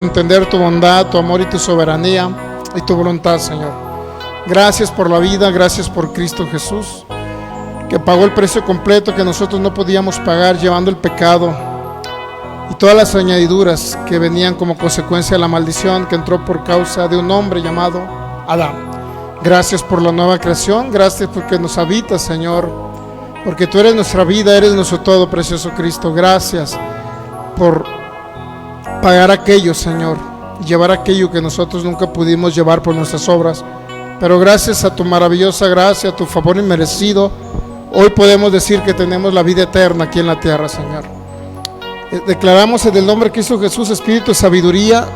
Entender tu bondad, tu amor y tu soberanía y tu voluntad, Señor. Gracias por la vida, gracias por Cristo Jesús, que pagó el precio completo que nosotros no podíamos pagar, llevando el pecado y todas las añadiduras que venían como consecuencia de la maldición que entró por causa de un hombre llamado Adán. Gracias por la nueva creación, gracias porque nos habitas, Señor, porque tú eres nuestra vida, eres nuestro todo, precioso Cristo. Gracias por pagar aquello, Señor, llevar aquello que nosotros nunca pudimos llevar por nuestras obras, pero gracias a tu maravillosa gracia, a tu favor inmerecido, hoy podemos decir que tenemos la vida eterna aquí en la tierra, Señor. Declaramos en el nombre de Cristo Jesús espíritu de sabiduría,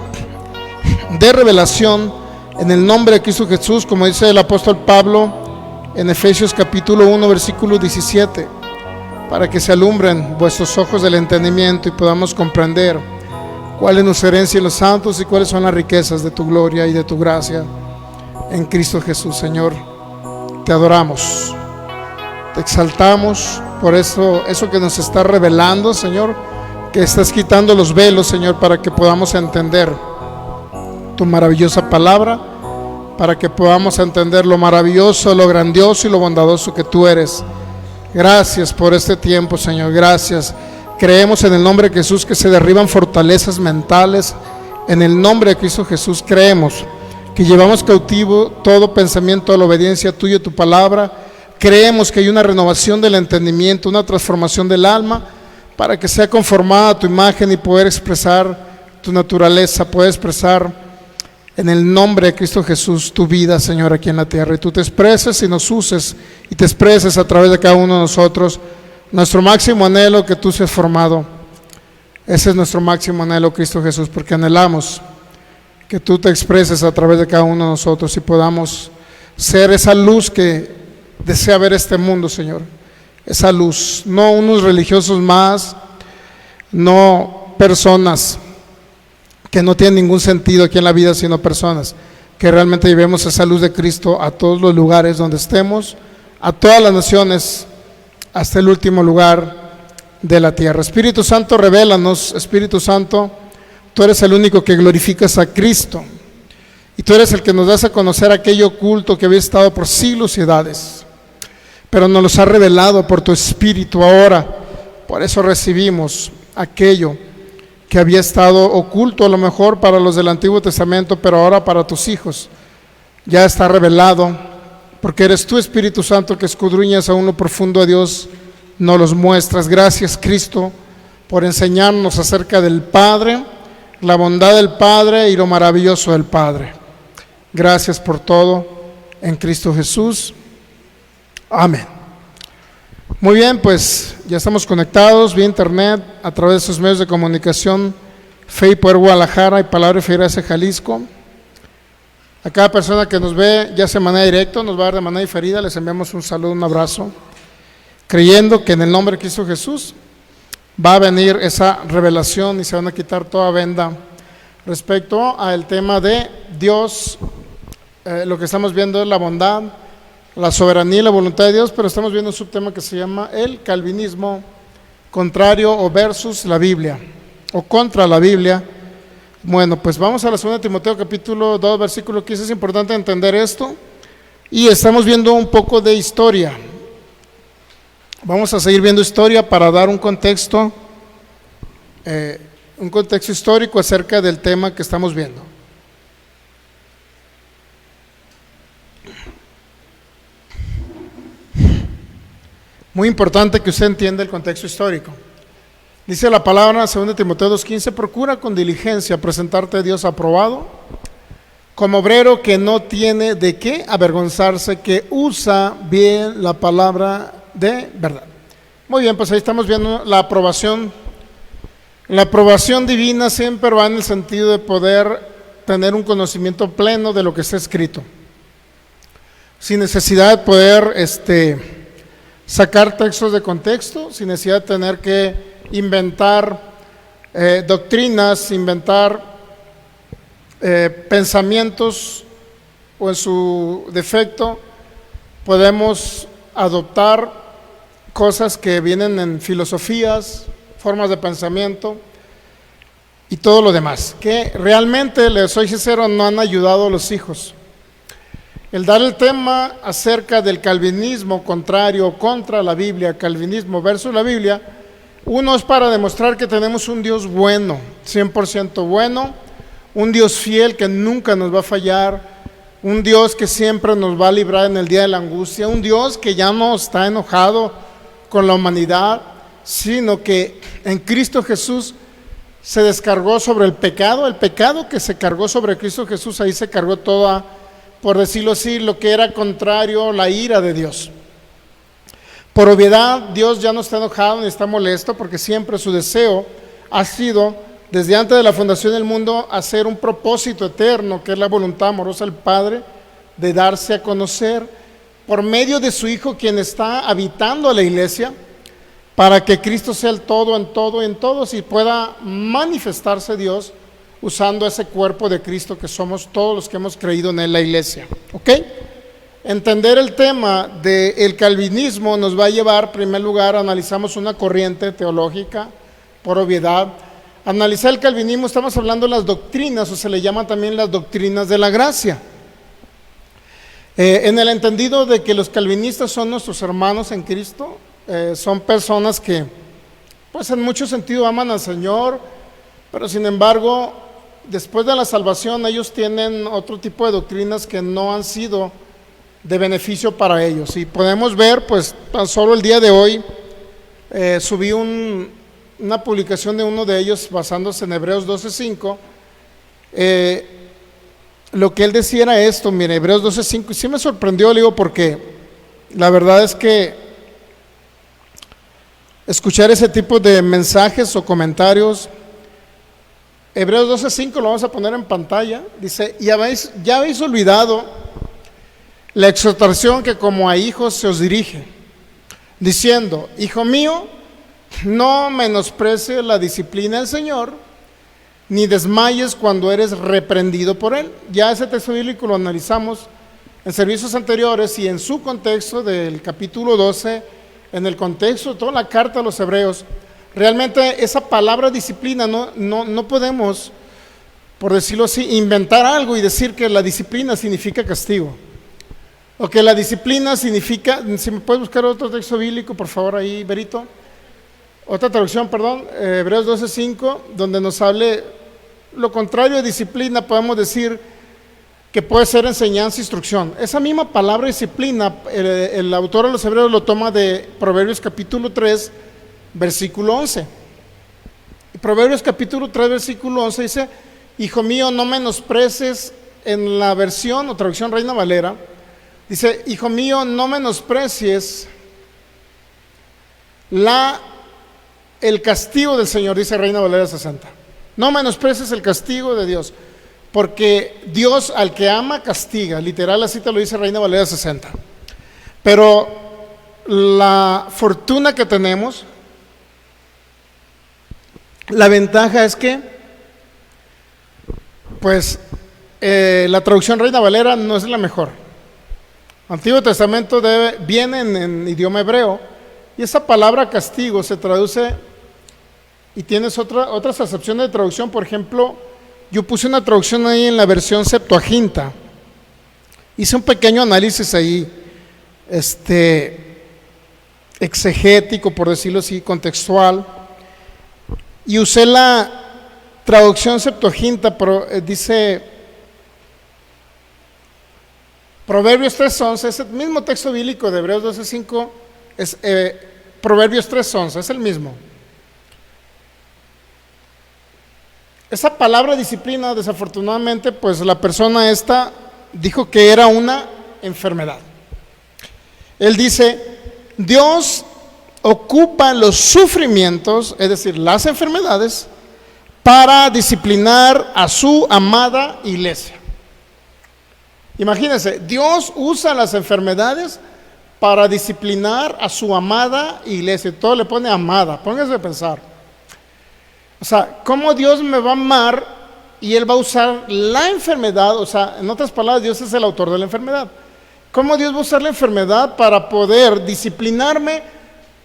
de revelación, en el nombre de Cristo Jesús, como dice el apóstol Pablo en Efesios capítulo 1 versículo 17, para que se alumbren vuestros ojos del entendimiento y podamos comprender cuál es nuestra herencia en los santos y cuáles son las riquezas de tu gloria y de tu gracia en Cristo Jesús. Señor, te adoramos, te exaltamos por eso que nos está revelando, Señor, que estás quitando los velos, Señor, para que podamos entender tu maravillosa palabra, para que podamos entender lo maravilloso, lo grandioso y lo bondadoso que tú eres. Gracias por este tiempo, Señor, gracias. Creemos en el nombre de Jesús que se derriban fortalezas mentales. En el nombre de Cristo Jesús creemos que llevamos cautivo todo pensamiento a la obediencia tuya, tu palabra. Creemos que hay una renovación del entendimiento, una transformación del alma, para que sea conformada a tu imagen y poder expresar tu naturaleza, poder expresar en el nombre de Cristo Jesús tu vida, Señor, aquí en la tierra. Y tú te expreses y nos uses y te expreses a través de cada uno de nosotros. Nuestro máximo anhelo, que tú seas formado. Ese es nuestro máximo anhelo, Cristo Jesús, porque anhelamos que tú te expreses a través de cada uno de nosotros y podamos ser esa luz que desea ver este mundo, Señor. Esa luz, no unos religiosos más, no personas que no tienen ningún sentido aquí en la vida, sino personas que realmente llevemos esa luz de Cristo a todos los lugares donde estemos, a todas las naciones, hasta el último lugar de la tierra. Espíritu Santo, revélanos. Espíritu Santo, tú eres el único que glorificas a Cristo, y tú eres el que nos das a conocer aquello oculto que había estado por siglos y edades, pero nos los ha revelado por tu Espíritu ahora. Por eso recibimos aquello que había estado oculto a lo mejor para los del Antiguo Testamento, pero ahora para tus hijos ya está revelado, porque eres tú, Espíritu Santo, que escudriñas aún lo profundo de Dios, nos los muestras. Gracias, Cristo, por enseñarnos acerca del Padre, la bondad del Padre y lo maravilloso del Padre. Gracias por todo en Cristo Jesús. Amén. Muy bien, pues ya estamos conectados vía internet a través de estos medios de comunicación, Fe y Poder Guadalajara y Palabra y Fe y Gracia Jalisco. A cada persona que nos ve, ya sea de manera directa, nos va a ver de manera diferida, les enviamos un saludo, un abrazo, creyendo que en el nombre de Cristo Jesús va a venir esa revelación y se van a quitar toda venda respecto al tema de Dios. Lo que estamos viendo es la bondad, la soberanía y la voluntad de Dios, pero estamos viendo un subtema que se llama el calvinismo contrario o versus la Biblia, o contra la Biblia. Bueno, pues vamos a la 2 Timoteo capítulo 2 versículo 15. Es importante entender esto, y estamos viendo un poco de historia. Vamos a seguir viendo historia para dar un contexto histórico acerca del tema que estamos viendo. Muy importante que usted entienda el contexto histórico. Dice la palabra, 2 Timoteo 2:15, procura con diligencia presentarte a Dios aprobado, como obrero que no tiene de qué avergonzarse, que usa bien la palabra de verdad. Muy bien, pues ahí estamos viendo la aprobación. La aprobación divina siempre va en el sentido de poder tener un conocimiento pleno de lo que está escrito, sin necesidad de poder sacar textos de contexto, sin necesidad de tener que inventar doctrinas, inventar pensamientos, o en su defecto podemos adoptar cosas que vienen en filosofías, formas de pensamiento, y todo lo demás, que realmente, les soy sincero, no han ayudado a los hijos. El dar el tema acerca del calvinismo contrario contra la Biblia, calvinismo versus la Biblia, uno es para demostrar que tenemos un Dios bueno, 100% bueno, un Dios fiel que nunca nos va a fallar, un Dios que siempre nos va a librar en el día de la angustia, un Dios que ya no está enojado con la humanidad, sino que en Cristo Jesús se descargó sobre el pecado que se cargó sobre Cristo Jesús, ahí se cargó toda, por decirlo así, lo que era contrario, la ira de Dios. Por obviedad, Dios ya no está enojado ni está molesto, porque siempre su deseo ha sido, desde antes de la fundación del mundo, hacer un propósito eterno, que es la voluntad amorosa del Padre, de darse a conocer por medio de su Hijo, quien está habitando a la iglesia, para que Cristo sea el todo y en todos, y pueda manifestarse Dios usando ese cuerpo de Cristo que somos todos los que hemos creído en él, la iglesia. ¿Ok? Entender el tema del calvinismo nos va a llevar, en primer lugar, analizamos una corriente teológica, por obviedad. Analizar el calvinismo, estamos hablando de las doctrinas, o se le llaman también las doctrinas de la gracia. En el entendido de que los calvinistas son nuestros hermanos en Cristo, son personas que, pues en mucho sentido aman al Señor, pero sin embargo, después de la salvación, ellos tienen otro tipo de doctrinas que no han sido de beneficio para ellos. Y podemos ver, pues tan solo el día de hoy, subí una publicación de uno de ellos basándose en Hebreos 12:5. Lo que él decía era esto, mire, Hebreos 12:5, y sí me sorprendió, le digo, porque la verdad es que escuchar ese tipo de mensajes o comentarios, Hebreos 12:5 lo vamos a poner en pantalla, dice, ya habéis olvidado la exhortación que como a hijos se os dirige, diciendo, hijo mío, no menosprecies la disciplina del Señor, ni desmayes cuando eres reprendido por Él. Ya ese texto bíblico lo analizamos en servicios anteriores y en su contexto del capítulo 12, en el contexto de toda la carta a los hebreos. Realmente esa palabra disciplina no podemos, por decirlo así, inventar algo y decir que la disciplina significa castigo, o que la disciplina significa, si me puedes buscar otro texto bíblico, por favor, ahí, Berito, otra traducción, perdón, Hebreos 12:5, donde nos hable lo contrario de disciplina. Podemos decir que puede ser enseñanza, instrucción. Esa misma palabra disciplina, el autor de los Hebreos lo toma de Proverbios capítulo 3, versículo 11. Y Proverbios capítulo 3, versículo 11 dice, hijo mío, no menosprecies, en la versión o traducción Reina Valera, dice, hijo mío, no menosprecies el castigo del Señor, dice Reina Valera 60. No menosprecies el castigo de Dios, porque Dios al que ama castiga, literal la cita lo dice Reina Valera 60. Pero la fortuna que tenemos, la ventaja es que, pues, la traducción Reina Valera no es la mejor. Antiguo Testamento viene en idioma hebreo, y esa palabra castigo se traduce, y tienes otras acepciones de traducción. Por ejemplo, yo puse una traducción ahí en la versión Septuaginta, hice un pequeño análisis ahí, exegético, por decirlo así, contextual, y usé la traducción Septuaginta, dice Proverbios 3:11, es el mismo texto bíblico de Hebreos 12:5, es Proverbios 3:11, es el mismo. Esa palabra disciplina, desafortunadamente, pues la persona esta dijo que era una enfermedad. Él dice, Dios ocupa los sufrimientos, es decir, las enfermedades, para disciplinar a su amada iglesia. Imagínense, Dios usa las enfermedades para disciplinar a su amada iglesia. Todo le pone amada, pónganse a pensar. O sea, ¿cómo Dios me va a amar y Él va a usar la enfermedad? O sea, en otras palabras, Dios es el autor de la enfermedad. ¿Cómo Dios va a usar la enfermedad para poder disciplinarme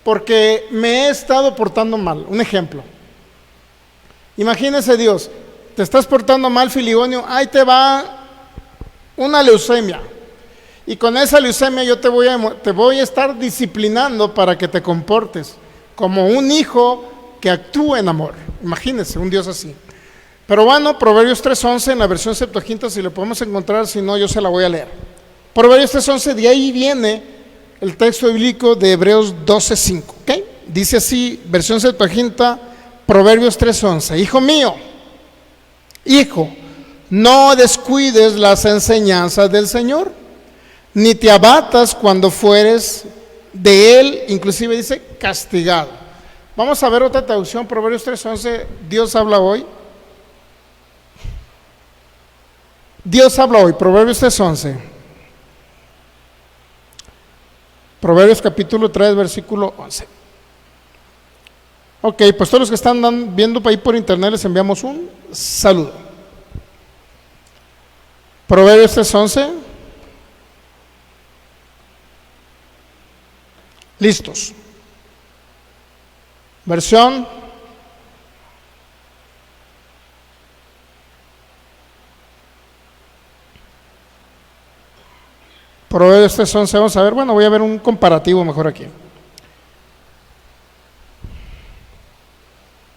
porque me he estado portando mal? Un ejemplo. Imagínese Dios, te estás portando mal, Filigonio, ahí te va una leucemia. Y con esa leucemia yo te voy a estar disciplinando para que te comportes como un hijo que actúa en amor. Imagínese un Dios así. Pero bueno, Proverbios 3:11 en la versión Septuaginta, si lo podemos encontrar, si no yo se la voy a leer. Proverbios 3:11, de ahí viene el texto bíblico de Hebreos 12:5, ¿ok? Dice así, versión Septuaginta, Proverbios 3:11, hijo mío, hijo, no descuides las enseñanzas del Señor, ni te abatas cuando fueres de Él, inclusive dice, castigado. Vamos a ver otra traducción, Proverbios 3:11, Dios habla hoy. Dios habla hoy, Proverbios 3:11. Proverbios capítulo 3, versículo 11. Ok, pues todos los que están viendo ahí por internet les enviamos un saludo. Proverbios 3:11. Listos. Versión. Proverbios 3:11, vamos a ver, bueno, voy a ver un comparativo mejor aquí.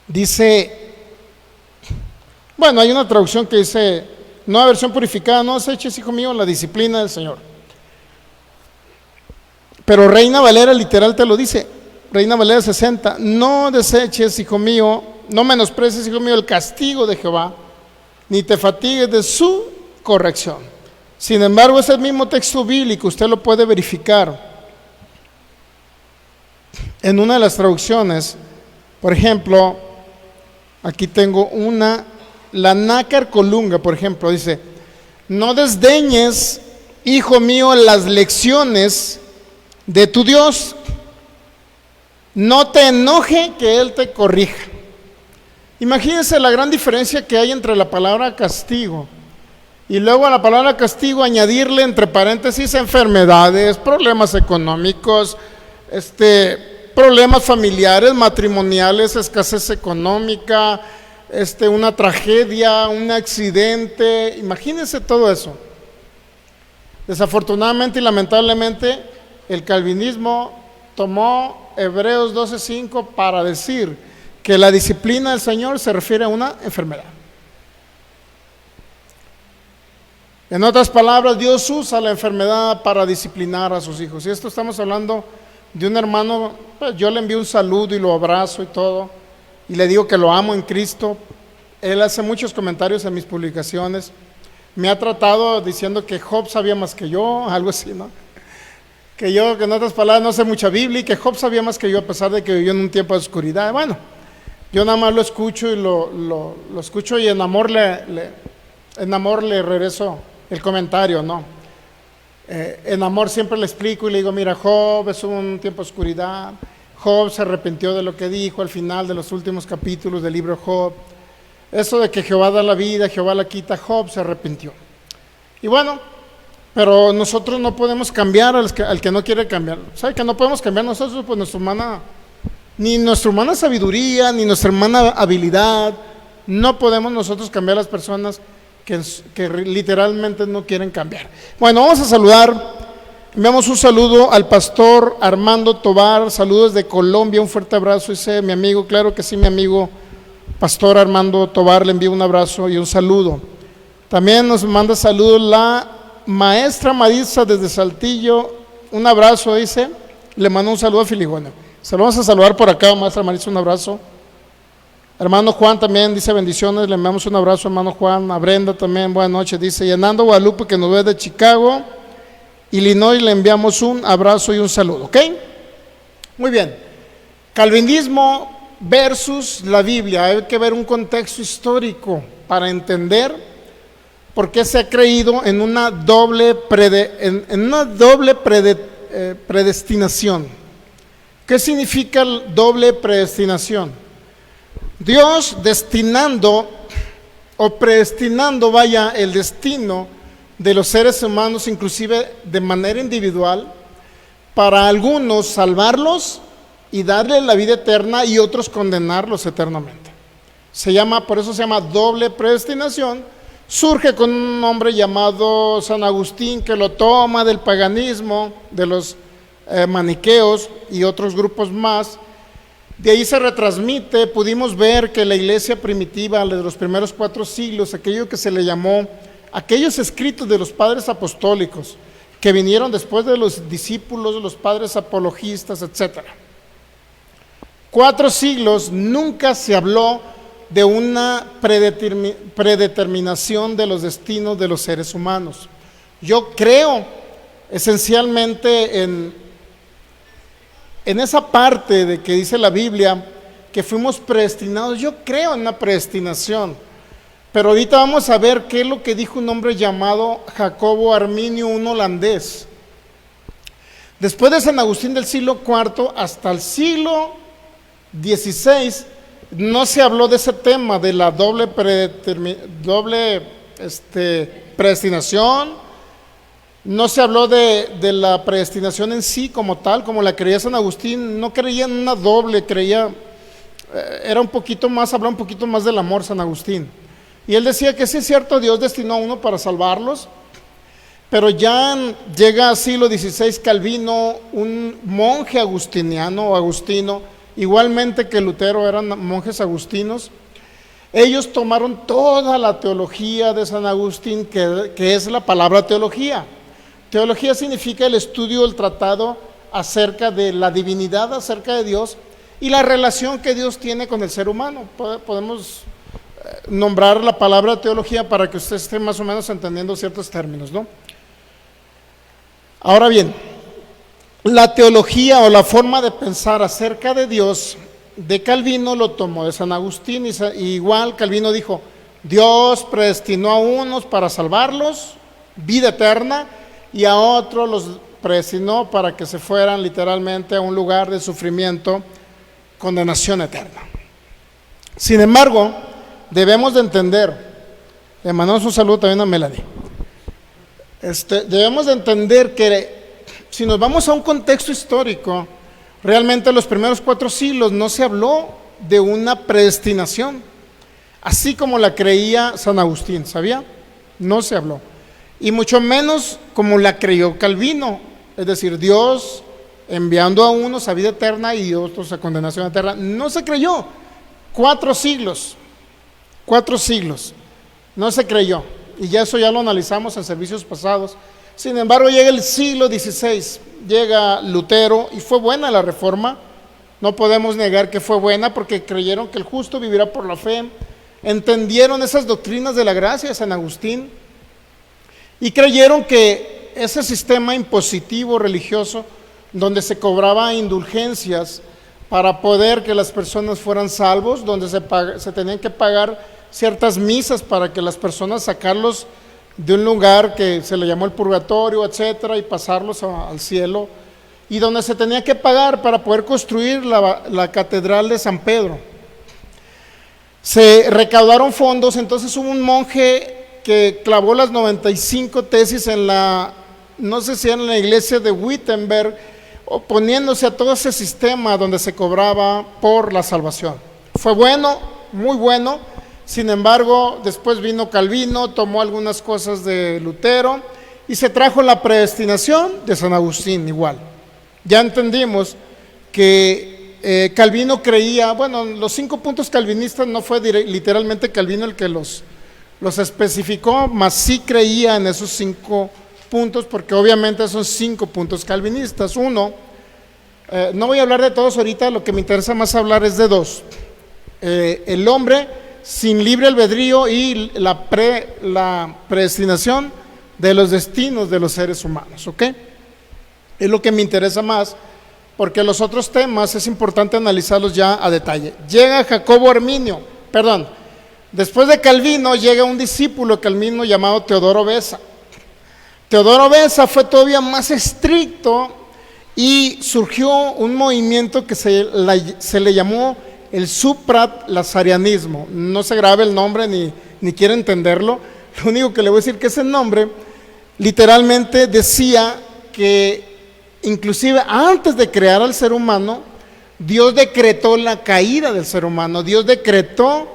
Dice, bueno, hay una traducción que dice, nueva versión purificada, no deseches, hijo mío, la disciplina del Señor. Pero Reina Valera literal te lo dice, Reina Valera 60, no deseches, hijo mío, no menosprecies, hijo mío, el castigo de Jehová, ni te fatigues de su corrección. Sin embargo, ese mismo texto bíblico usted lo puede verificar en una de las traducciones. Por ejemplo, aquí tengo una, la Nácar Colunga, por ejemplo, dice, no desdeñes, hijo mío, las lecciones de tu Dios, no te enoje que Él te corrija. Imagínense la gran diferencia que hay entre la palabra castigo y luego a la palabra castigo añadirle entre paréntesis enfermedades, problemas económicos, problemas familiares, matrimoniales, escasez económica, una tragedia, un accidente. Imagínense todo eso. Desafortunadamente y lamentablemente el calvinismo tomó Hebreos 12:5 para decir que la disciplina del Señor se refiere a una enfermedad. En otras palabras, Dios usa la enfermedad para disciplinar a sus hijos. Y esto estamos hablando de un hermano, pues yo le envío un saludo y lo abrazo y todo, y le digo que lo amo en Cristo. Él hace muchos comentarios en mis publicaciones. Me ha tratado diciendo que Job sabía más que yo, algo así, ¿no? Que yo, que en otras palabras, no sé mucha Biblia y que Job sabía más que yo a pesar de que vivió en un tiempo de oscuridad. Bueno, yo nada más lo escucho y lo escucho y en amor le regreso el comentario, ¿no? En amor siempre le explico y le digo, mira, Job es un tiempo de oscuridad, Job se arrepintió de lo que dijo al final de los últimos capítulos del libro Job, eso de que Jehová da la vida, Jehová la quita, Job se arrepintió. Y bueno, pero nosotros no podemos cambiar al que no quiere cambiar. ¿Sabe que no podemos cambiar nosotros? Pues ni nuestra humana sabiduría, ni nuestra humana habilidad, no podemos nosotros cambiar a las personas que literalmente no quieren cambiar. Bueno, vamos a saludar, enviamos un saludo al pastor Armando Tobar, saludos de Colombia, un fuerte abrazo, dice mi amigo, claro que sí, mi amigo pastor Armando Tobar, le envío un abrazo y un saludo. También nos manda saludos la maestra Marisa desde Saltillo, un abrazo, dice, le mando un saludo a Filigonio. Se lo vamos a saludar por acá, maestra Marisa, un abrazo. Hermano Juan también dice bendiciones, le enviamos un abrazo, hermano Juan. A Brenda también, buenas noches, dice. Y Hernando Guadalupe, que nos ve de Chicago, Illinois, le enviamos un abrazo y un saludo, ¿ok? Muy bien. Calvinismo versus la Biblia. Hay que ver un contexto histórico para entender por qué se ha creído en una doble predestinación. ¿Qué significa doble predestinación? Dios destinando o predestinando, vaya, el destino de los seres humanos, inclusive de manera individual, para algunos salvarlos y darles la vida eterna y otros condenarlos eternamente. Por eso se llama doble predestinación. Surge con un hombre llamado San Agustín, que lo toma del paganismo, de los maniqueos y otros grupos más. De ahí se retransmite. Pudimos ver que la iglesia primitiva de los primeros 4 siglos, aquello que se le llamó, aquellos escritos de los padres apostólicos, que vinieron después de los discípulos, de los padres apologistas, etc. 4 siglos nunca se habló de una predeterminación de los destinos de los seres humanos. Yo creo esencialmente en esa parte de que dice la Biblia que fuimos predestinados. Yo creo en una predestinación, pero ahorita vamos a ver qué es lo que dijo un hombre llamado Jacobo Arminio, un holandés. Después de San Agustín del siglo IV hasta el siglo XVI no se habló de ese tema de la doble predestinación. No se habló de la predestinación en sí como tal, como la creía San Agustín. No creía en una doble, era un poquito más, hablaba un poquito más del amor San Agustín. Y él decía que sí es cierto, Dios destinó a uno para salvarlos, pero ya llega al siglo XVI Calvino, un monje agustino, igualmente que Lutero, eran monjes agustinos. Ellos tomaron toda la teología de San Agustín, que es la palabra teología. Teología significa el estudio, el tratado acerca de la divinidad, acerca de Dios y la relación que Dios tiene con el ser humano. Podemos nombrar la palabra teología para que usted esté más o menos entendiendo ciertos términos, ¿no? Ahora bien, la teología o la forma de pensar acerca de Dios de Calvino lo tomó de San Agustín, y igual Calvino dijo: Dios predestinó a unos para salvarlos, vida eterna, y a otros los predestinó para que se fueran literalmente a un lugar de sufrimiento, condenación eterna. Sin embargo, debemos de entender, le mandamos un saludo también a Melanie, debemos de entender que si nos vamos a un contexto histórico, realmente en los primeros 4 siglos no se habló de una predestinación, así como la creía San Agustín, ¿sabía? No se habló. Y mucho menos como la creyó Calvino, es decir, Dios enviando a unos a vida eterna y otros a condenación eterna. No se creyó. 4 siglos, no se creyó. Y ya eso ya lo analizamos en servicios pasados. Sin embargo, llega el siglo XVI, llega Lutero, y fue buena la reforma. No podemos negar que fue buena, porque creyeron que el justo vivirá por la fe. Entendieron esas doctrinas de la gracia de San Agustín y creyeron que ese sistema impositivo religioso, donde se cobraba indulgencias para poder que las personas fueran salvos, donde se tenían que pagar ciertas misas para que las personas sacarlos de un lugar que se le llamó el purgatorio, etcétera, y pasarlos al cielo, y donde se tenía que pagar para poder construir la catedral de San Pedro. Se recaudaron fondos. Entonces hubo un monje que clavó las 95 tesis no sé si en la iglesia de Wittenberg, oponiéndose a todo ese sistema donde se cobraba por la salvación. Fue bueno, muy bueno. Sin embargo, después vino Calvino, tomó algunas cosas de Lutero y se trajo la predestinación de San Agustín igual. Ya entendimos que Calvino creía, bueno, los 5 puntos calvinistas no fue literalmente Calvino el que los especificó, mas sí creía en esos 5 puntos, porque obviamente son 5 puntos calvinistas. Uno, no voy a hablar de todos ahorita, lo que me interesa más hablar es de 2. El hombre sin libre albedrío y la predestinación de los destinos de los seres humanos, ¿ok? Es lo que me interesa más, porque los otros temas es importante analizarlos ya a detalle. Llega Jacobo Arminio, después de Calvino llega un discípulo de Calvino llamado Teodoro Beza. Teodoro Beza fue todavía más estricto y surgió un movimiento que se le llamó el supra-lazarianismo. No se grabe el nombre ni quiere entenderlo. Lo único que le voy a decir que ese nombre literalmente decía que inclusive antes de crear al ser humano, Dios decretó la caída del ser humano. Dios decretó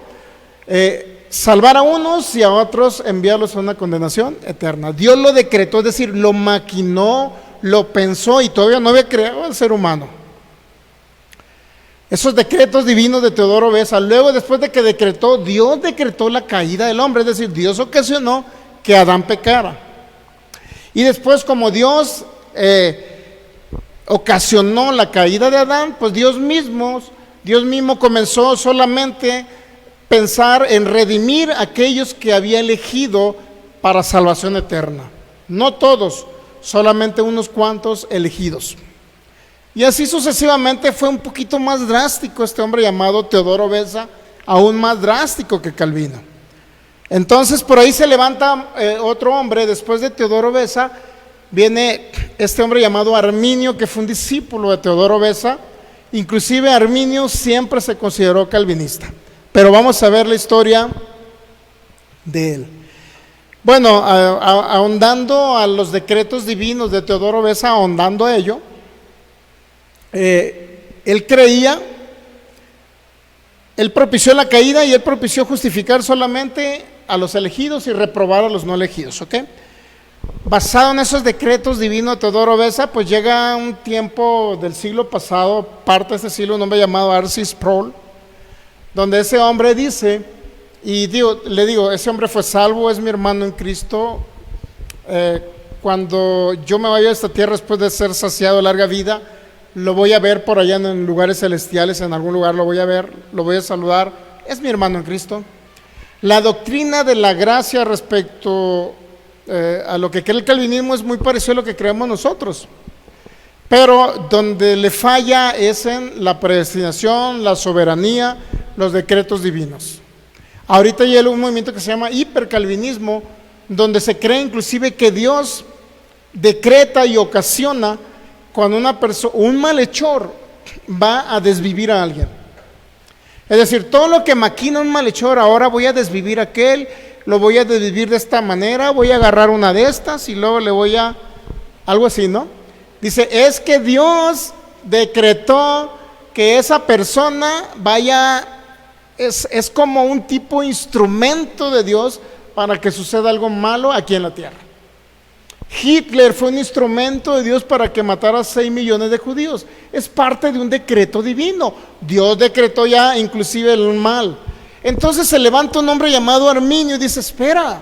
salvar a unos y a otros enviarlos a una condenación eterna. Dios lo decretó, es decir, lo maquinó, lo pensó y todavía no había creado al ser humano. Esos decretos divinos de Teodoro Beza, luego después de que Dios decretó la caída del hombre, es decir, Dios ocasionó que Adán pecara. Y después, como Dios ocasionó la caída de Adán, pues Dios mismo comenzó solamente pensar en redimir a aquellos que había elegido para salvación eterna. No todos, solamente unos cuantos elegidos. Y así sucesivamente. Fue un poquito más drástico este hombre llamado Teodoro Beza, aún más drástico que Calvino. Entonces por ahí se levanta otro hombre, después de Teodoro Beza, viene este hombre llamado Arminio, que fue un discípulo de Teodoro Beza. Inclusive Arminio siempre se consideró calvinista, pero vamos a ver la historia de él. Bueno, ahondando a los decretos divinos de Teodoro Beza, ahondando a ello, él propició la caída y él propició justificar solamente a los elegidos y reprobar a los no elegidos, ¿ok? Basado en esos decretos divinos de Teodoro Beza, pues llega un tiempo del siglo pasado, parte de este siglo, un hombre llamado R.C. Sproul, donde ese hombre dice, le digo, ese hombre fue salvo, es mi hermano en Cristo. Cuando yo me vaya a esta tierra después de ser saciado de larga vida, lo voy a ver por allá en lugares celestiales, en algún lugar lo voy a ver, lo voy a saludar, es mi hermano en Cristo. La doctrina de la gracia respecto a lo que cree el calvinismo es muy parecido a lo que creemos nosotros, pero donde le falla es en la predestinación, la soberanía, los decretos divinos. Ahorita hay un movimiento que se llama hipercalvinismo, donde se cree inclusive que Dios decreta y ocasiona cuando un malhechor va a desvivir a alguien. Es decir, todo lo que maquina un malhechor, ahora voy a desvivir a aquel, lo voy a desvivir de esta manera, voy a agarrar una de estas y luego le voy a, algo así, ¿no? Dice, es que Dios decretó que esa persona vaya, es como un tipo de instrumento de Dios para que suceda algo malo aquí en la tierra. Hitler fue un instrumento de Dios para que matara a 6 millones de judíos. Es parte de un decreto divino. Dios decretó ya inclusive el mal. Entonces se levanta un hombre llamado Arminio y dice, espera,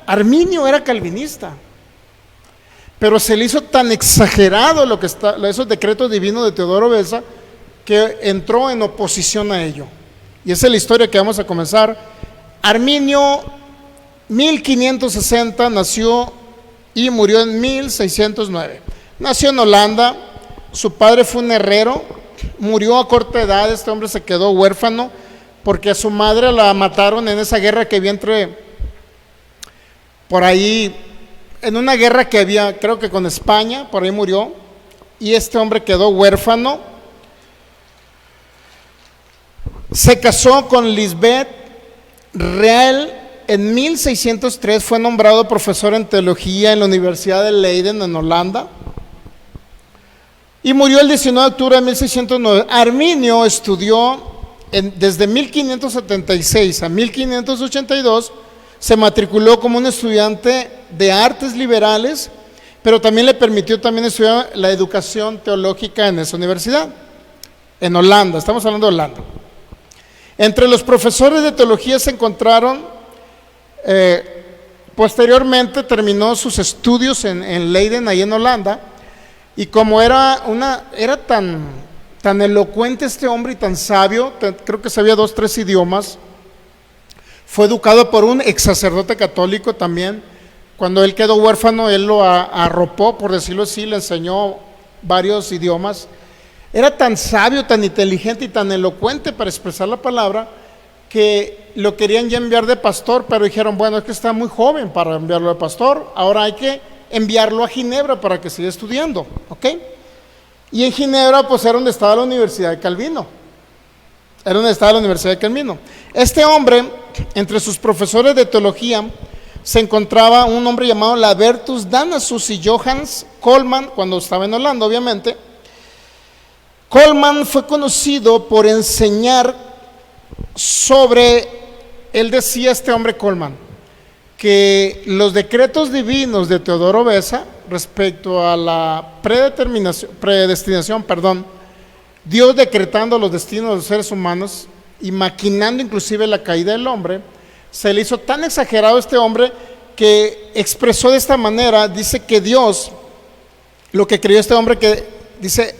Arminio era calvinista, pero se le hizo tan exagerado esos decretos divinos de Teodoro Beza, que entró en oposición a ello. Y esa es la historia que vamos a comenzar. Arminio 1560 nació y murió en 1609. Nació en Holanda, su padre fue un herrero, murió a corta edad. Este hombre se quedó huérfano porque a su madre la mataron en esa guerra que había por ahí, en una guerra que había, creo que con España, por ahí murió, y este hombre quedó huérfano. Se casó con Lisbeth Real. En 1603 fue nombrado profesor en teología en la Universidad de Leiden, en Holanda, y murió el 19 de octubre de 1609. Arminio estudió desde 1576 a 1582, se matriculó como un estudiante de artes liberales, pero también le permitió estudiar la educación teológica en esa universidad, en Holanda. Estamos hablando de Holanda. Entre los profesores de teología se encontraron, posteriormente terminó sus estudios en Leiden, ahí en Holanda, y como era tan elocuente este hombre y tan sabio, creo que sabía 2 o 3 idiomas, fue educado por un ex sacerdote católico también. Cuando él quedó huérfano, él lo arropó, por decirlo así, le enseñó varios idiomas. Era tan sabio, tan inteligente y tan elocuente para expresar la palabra, que lo querían ya enviar de pastor, pero dijeron, bueno, es que está muy joven para enviarlo de pastor, ahora hay que enviarlo a Ginebra para que siga estudiando, ¿ok? Y en Ginebra pues era donde estaba la Universidad de Calvino, Este hombre, entre sus profesores de teología, se encontraba un hombre llamado Labertus Danasus y Johannes Colman, cuando estaba en Holanda, obviamente. Colman fue conocido por enseñar él decía, este hombre Coleman, que los decretos divinos de Teodoro Beza respecto a la predestinación, Dios decretando los destinos de los seres humanos y maquinando inclusive la caída del hombre, se le hizo tan exagerado a este hombre que expresó de esta manera. Dice que Dios, lo que creyó este hombre, que dice,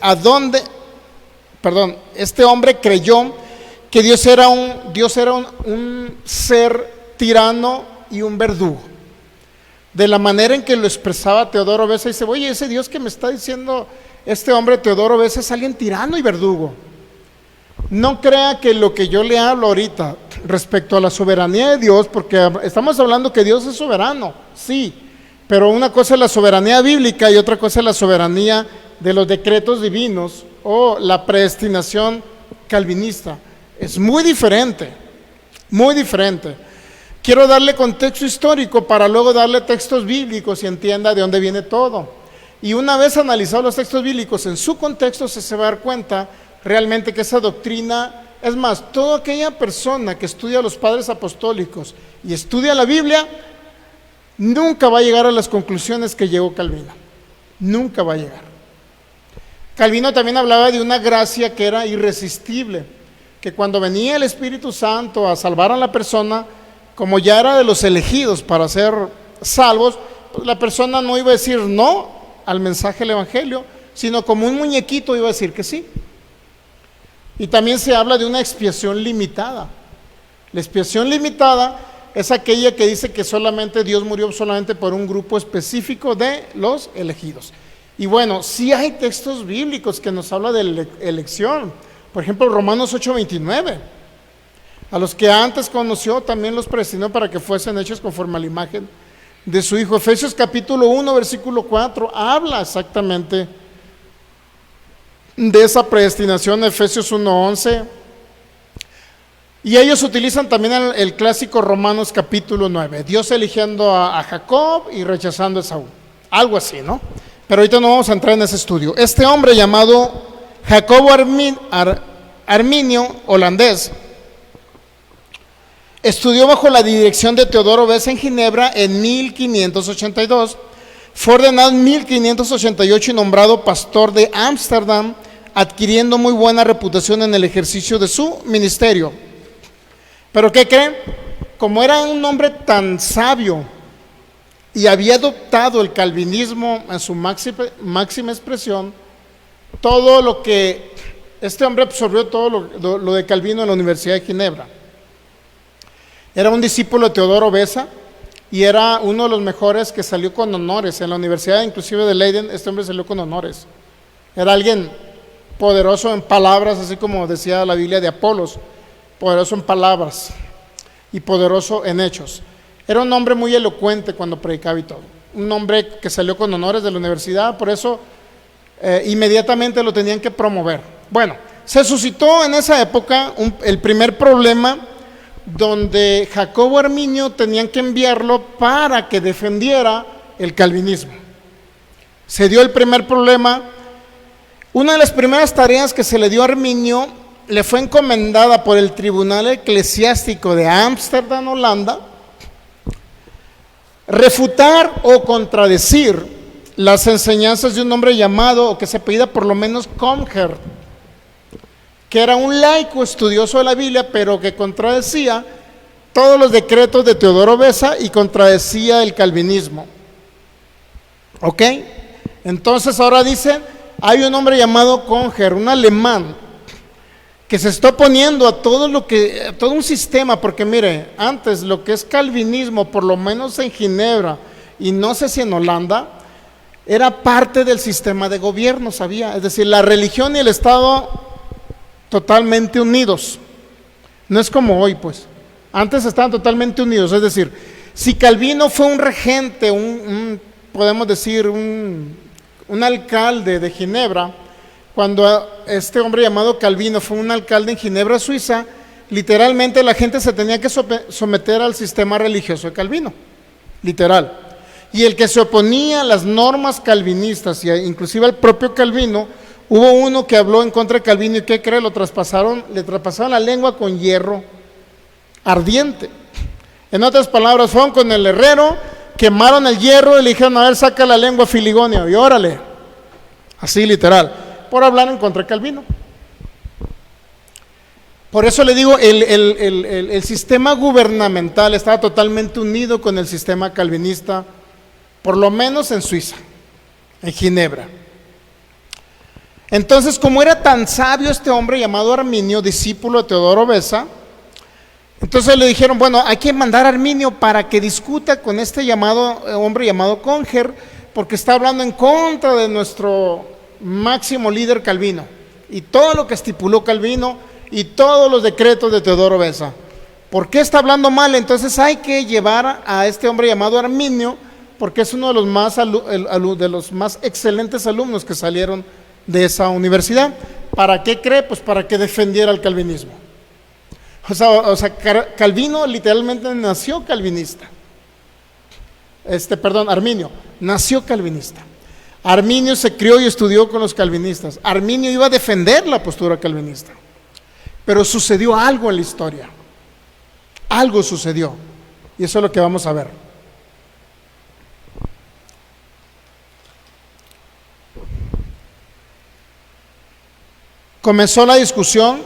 este hombre creyó que Dios era un ser tirano y un verdugo. De la manera en que lo expresaba Teodoro Beza, dice, oye, ese Dios que me está diciendo este hombre Teodoro Beza es alguien tirano y verdugo. No crea que lo que yo le hablo ahorita respecto a la soberanía de Dios, porque estamos hablando que Dios es soberano, sí, pero una cosa es la soberanía bíblica y otra cosa es la soberanía de los decretos divinos o la predestinación calvinista. Es muy diferente, muy diferente. Quiero darle contexto histórico para luego darle textos bíblicos y entienda de dónde viene todo. Y una vez analizados los textos bíblicos en su contexto, se va a dar cuenta realmente que esa doctrina, es más, toda aquella persona que estudia a los padres apostólicos y estudia la Biblia, nunca va a llegar a las conclusiones que llegó Calvino. Nunca va a llegar. Calvino también hablaba de una gracia que era irresistible, que cuando venía el Espíritu Santo a salvar a la persona, como ya era de los elegidos para ser salvos, pues la persona no iba a decir no al mensaje del Evangelio, sino como un muñequito iba a decir que sí. Y también se habla de una expiación limitada. La expiación limitada es aquella que dice que solamente Dios murió solamente por un grupo específico de los elegidos. Y bueno, sí hay textos bíblicos que nos habla de elección. Por ejemplo, Romanos 8:29. A los que antes conoció también los predestinó para que fuesen hechos conforme a la imagen de su Hijo. Efesios capítulo 1, versículo 4, habla exactamente de esa predestinación. Efesios 1:11. Y ellos utilizan también el clásico Romanos capítulo 9. Dios eligiendo a Jacob y rechazando a Esaú. Algo así, ¿no? Pero ahorita no vamos a entrar en ese estudio. Este hombre llamado Jacobo Arminio, holandés, estudió bajo la dirección de Teodoro Beza en Ginebra en 1582. Fue ordenado en 1588 y nombrado pastor de Ámsterdam, adquiriendo muy buena reputación en el ejercicio de su ministerio. ¿Pero qué creen? Como era un hombre tan sabio y había adoptado el calvinismo en su máxima expresión, todo lo que este hombre absorbió, todo lo de Calvino en la Universidad de Ginebra. Era un discípulo de Teodoro Beza y era uno de los mejores que salió con honores en la Universidad, inclusive de Leiden. Este hombre salió con honores. Era alguien poderoso en palabras, así como decía la Biblia de Apolos, poderoso en palabras y poderoso en hechos. Era un hombre muy elocuente cuando predicaba y todo. Un hombre que salió con honores de la universidad, por eso inmediatamente lo tenían que promover. Bueno, se suscitó en esa época el primer problema, donde Jacobo Arminio tenían que enviarlo para que defendiera el calvinismo. Se dio el primer problema. Una de las primeras tareas que se le dio a Arminio le fue encomendada por el Tribunal Eclesiástico de Ámsterdam, Holanda, refutar o contradecir las enseñanzas de un hombre llamado, o que se apellida por lo menos Comger, que era un laico estudioso de la Biblia, pero que contradecía todos los decretos de Teodoro Beza y contradecía el calvinismo. ¿Ok? Entonces ahora dicen, hay un hombre llamado Comger, un alemán, que se está oponiendo a todo un sistema, porque mire, antes lo que es calvinismo, por lo menos en Ginebra, y no sé si en Holanda, era parte del sistema de gobierno, ¿sabía? Es decir, la religión y el Estado totalmente unidos. No es como hoy, pues. Antes estaban totalmente unidos. Es decir, si Calvino fue un regente, podemos decir, un alcalde de Ginebra, cuando este hombre llamado Calvino fue un alcalde en Ginebra, Suiza, literalmente la gente se tenía que someter al sistema religioso de Calvino. Literal. Y el que se oponía a las normas calvinistas, y inclusive al propio Calvino, hubo uno que habló en contra de Calvino, y ¿qué cree? Le traspasaron la lengua con hierro ardiente. En otras palabras, fueron con el herrero, quemaron el hierro y le dijeron: a ver, saca la lengua, Filigonio, y órale. Así literal, por hablar en contra de Calvino. Por eso le digo, el sistema gubernamental estaba totalmente unido con el sistema calvinista, por lo menos en Suiza, en Ginebra. Entonces, como era tan sabio este hombre llamado Arminio, discípulo de Teodoro Beza, entonces le dijeron: bueno, hay que mandar a Arminio para que discuta con este hombre llamado Cónger, porque está hablando en contra de nuestro máximo líder Calvino, y todo lo que estipuló Calvino, y todos los decretos de Teodoro Beza. ¿Por qué está hablando mal? Entonces hay que llevar a este hombre llamado Arminio, porque es uno de los más excelentes alumnos que salieron de esa universidad. ¿Para qué cree? Pues para que defendiera el calvinismo. O sea, Calvino literalmente nació calvinista. Arminio nació calvinista. Arminio se crió y estudió con los calvinistas. Arminio iba a defender la postura calvinista. Pero sucedió algo en la historia. Algo sucedió. Y eso es lo que vamos a ver. Comenzó la discusión.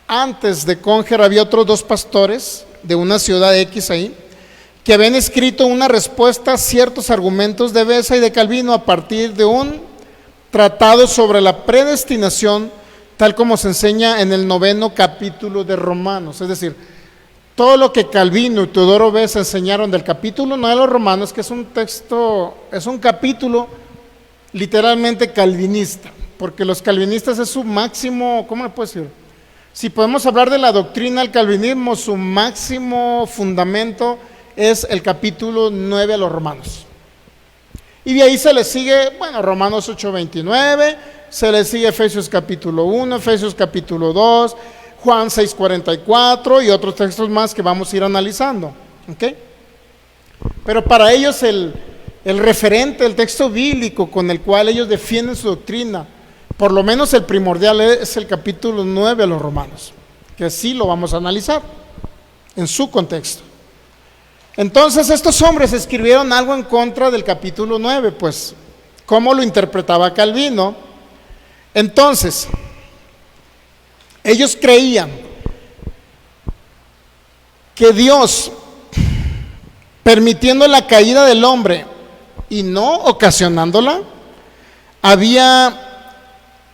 Antes de Cónger había otros dos pastores de una ciudad X ahí, que habían escrito una respuesta a ciertos argumentos de Beza y de Calvino a partir de un tratado sobre la predestinación, tal como se enseña en el 9º capítulo de Romanos. Es decir, todo lo que Calvino y Teodoro Beza enseñaron del capítulo 9 de los Romanos, que es un texto, es un capítulo literalmente calvinista, porque los calvinistas es su máximo, ¿cómo le puedo decir? Si podemos hablar de la doctrina del calvinismo, su máximo fundamento es el capítulo 9 a los Romanos. Y de ahí se le sigue, Romanos 8:29, se le sigue Efesios capítulo 1, Efesios capítulo 2, Juan 6:44 y otros textos más que vamos a ir analizando. ¿Okay? Pero para ellos el referente, el texto bíblico con el cual ellos defienden su doctrina, por lo menos el primordial, es el capítulo 9 a los Romanos, que así lo vamos a analizar en su contexto. Entonces estos hombres escribieron algo en contra del capítulo 9, pues, ¿cómo lo interpretaba Calvino? Entonces, ellos creían que Dios, permitiendo la caída del hombre y no ocasionándola, había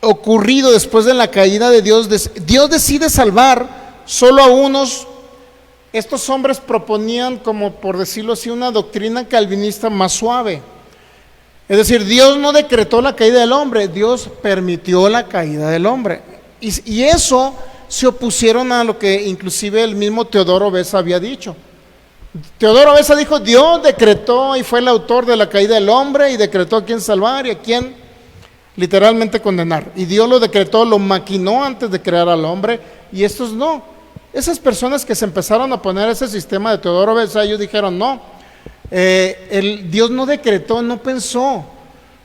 ocurrido después de la caída de Dios. Dios decide salvar solo a unos. Estos hombres proponían, como por decirlo así, una doctrina calvinista más suave. Es decir, Dios no decretó la caída del hombre, Dios permitió la caída del hombre. Y eso se opusieron a lo que inclusive el mismo Teodoro Beza había dicho. Teodoro Beza dijo: Dios decretó y fue el autor de la caída del hombre y decretó a quién salvar y a quién literalmente condenar. Y Dios lo decretó, lo maquinó antes de crear al hombre, y estos no. Esas personas que se empezaron a poner ese sistema de Teodoro Beza, ellos dijeron: no, Dios no decretó, no pensó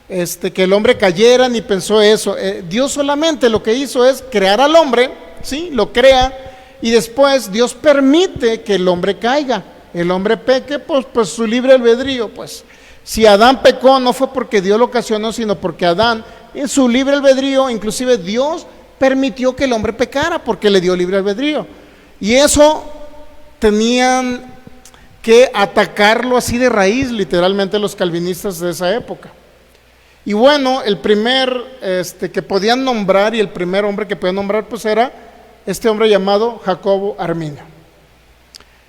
que el hombre cayera, ni pensó eso. Dios solamente lo que hizo es crear al hombre, ¿sí? Lo crea, y después Dios permite que el hombre caiga, el hombre peque, pues su libre albedrío. Pues si Adán pecó, no fue porque Dios lo ocasionó, sino porque Adán, en su libre albedrío, inclusive Dios permitió que el hombre pecara porque le dio libre albedrío. Y eso tenían que atacarlo así de raíz, literalmente, los calvinistas de esa época. Y bueno, el primer que podían nombrar, y el primer hombre que podían nombrar, pues era este hombre llamado Jacobo Arminio.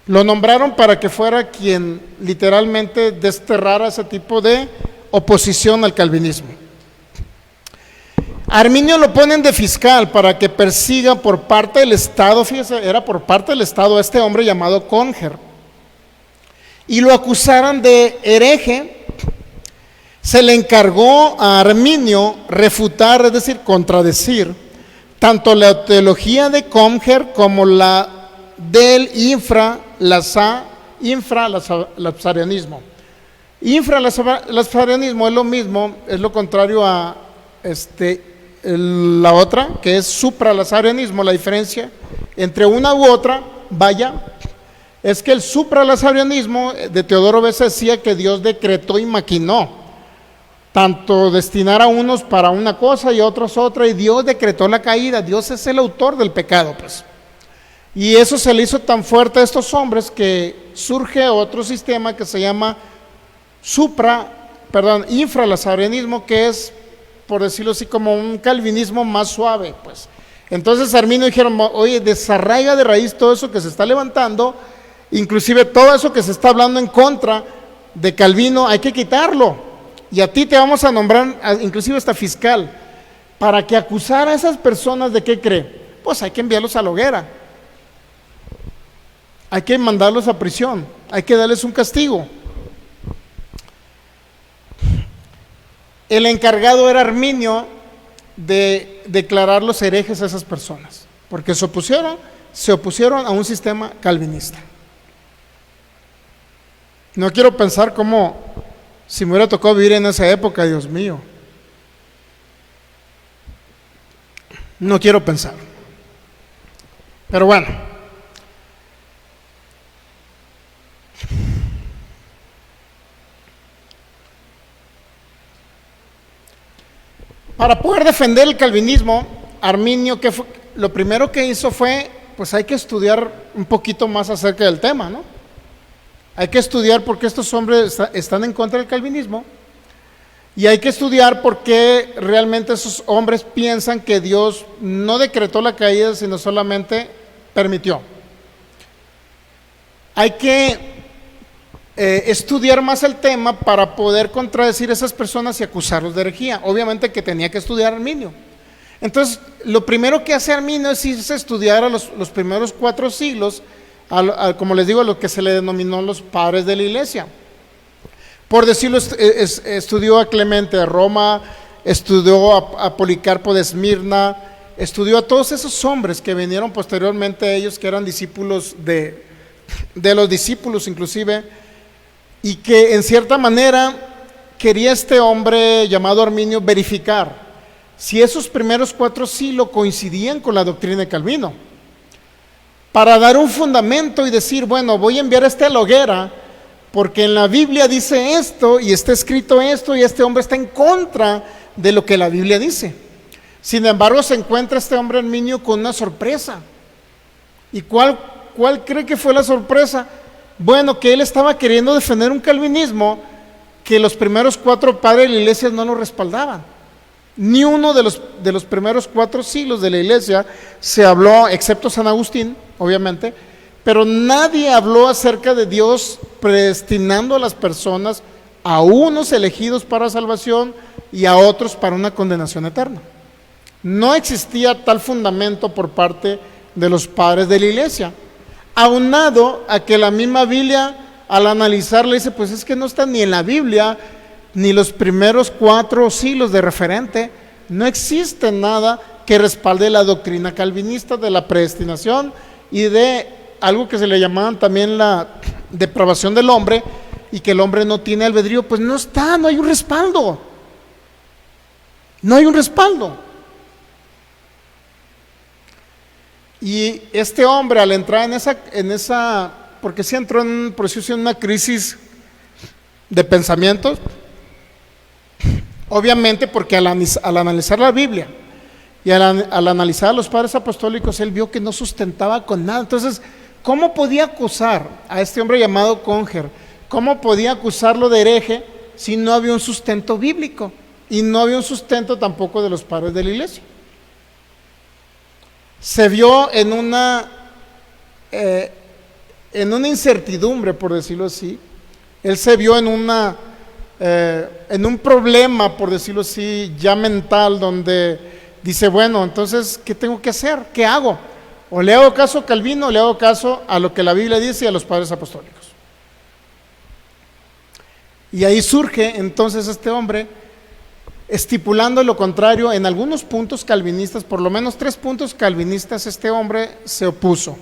Lo nombraron para que fuera quien literalmente desterrara ese tipo de oposición al calvinismo. Arminio lo ponen de fiscal para que persiga por parte del Estado, fíjese, era por parte del Estado, a este hombre llamado Cónger, y lo acusaran de hereje. Se le encargó a Arminio refutar, es decir, contradecir, tanto la teología de Cónger como la del infralapsarianismo. Infralapsarianismo es lo mismo, es lo contrario a la otra, que es supralasarianismo. La diferencia entre una u otra, vaya, es que el supralasarianismo de Teodoro Beza decía que Dios decretó y maquinó, tanto destinar a unos para una cosa y a otros otra, y Dios decretó la caída. Dios es el autor del pecado, pues. Y eso se le hizo tan fuerte a estos hombres que surge otro sistema que se llama infralasarianismo, que es, por decirlo así, como un calvinismo más suave, pues. Entonces Arminio dijeron, oye, desarraiga de raíz todo eso que se está levantando, inclusive todo eso que se está hablando en contra de Calvino, hay que quitarlo, y a ti te vamos a nombrar inclusive hasta fiscal, para que acusar a esas personas. ¿De qué cree? Pues hay que enviarlos a la hoguera, hay que mandarlos a prisión, hay que darles un castigo. El encargado era Arminio de declararlos herejes a esas personas, porque se opusieron a un sistema calvinista. No quiero pensar cómo, si me hubiera tocado vivir en esa época, Dios mío. No quiero pensar. Pero bueno. Para poder defender el calvinismo, Arminio, lo primero que hizo fue, pues hay que estudiar un poquito más acerca del tema, ¿no? Hay que estudiar por qué estos hombres están en contra del calvinismo, y hay que estudiar por qué realmente esos hombres piensan que Dios no decretó la caída, sino solamente permitió. Hay que estudiar más el tema para poder contradecir a esas personas y acusarlos de herejía. Obviamente que tenía que estudiar Arminio. Entonces, lo primero que hace Arminio es irse a estudiar a los primeros 4 siglos, como les digo, a lo que se le denominó los padres de la iglesia. Por decirlo, estudió a Clemente de Roma, estudió a Policarpo de Esmirna, estudió a todos esos hombres que vinieron posteriormente a ellos, que eran discípulos de los discípulos inclusive, y que en cierta manera quería este hombre llamado Arminio verificar si esos primeros 4 siglos coincidían con la doctrina de Calvino, para dar un fundamento y decir, bueno, voy a enviar a la hoguera porque en la Biblia dice esto y está escrito esto, y este hombre está en contra de lo que la Biblia dice. Sin embargo, se encuentra este hombre Arminio con una sorpresa. ¿Y cuál cree que fue la sorpresa? Bueno, que él estaba queriendo defender un calvinismo que los primeros 4 padres de la iglesia no lo respaldaban. Ni uno de los primeros 4 siglos de la iglesia se habló, excepto San Agustín, obviamente, pero nadie habló acerca de Dios predestinando a las personas, a unos elegidos para salvación y a otros para una condenación eterna. No existía tal fundamento por parte de los padres de la iglesia, aunado a que la misma Biblia, al analizarla, dice, pues es que no está ni en la Biblia, ni los primeros 4 siglos de referente. No existe nada que respalde la doctrina calvinista de la predestinación y de algo que se le llamaban también la depravación del hombre, y que el hombre no tiene albedrío. Pues no está, no hay un respaldo. No hay un respaldo. Y este hombre, al entrar en esa porque sí entró en un proceso, en una crisis de pensamientos, obviamente porque al analizar la Biblia y al analizar a los padres apostólicos, él vio que no sustentaba con nada. Entonces, ¿cómo podía acusar a este hombre llamado Conger? ¿Cómo podía acusarlo de hereje si no había un sustento bíblico? Y no había un sustento tampoco de los padres de la iglesia. Se vio en una incertidumbre, por decirlo así. Él se vio en un problema, por decirlo así, ya mental, donde dice, bueno, entonces, ¿qué tengo que hacer? ¿Qué hago? O le hago caso a Calvino, o le hago caso a lo que la Biblia dice y a los padres apostólicos. Y ahí surge entonces este hombre, estipulando lo contrario en algunos puntos calvinistas, por lo menos 3 puntos calvinistas. Este hombre se opuso.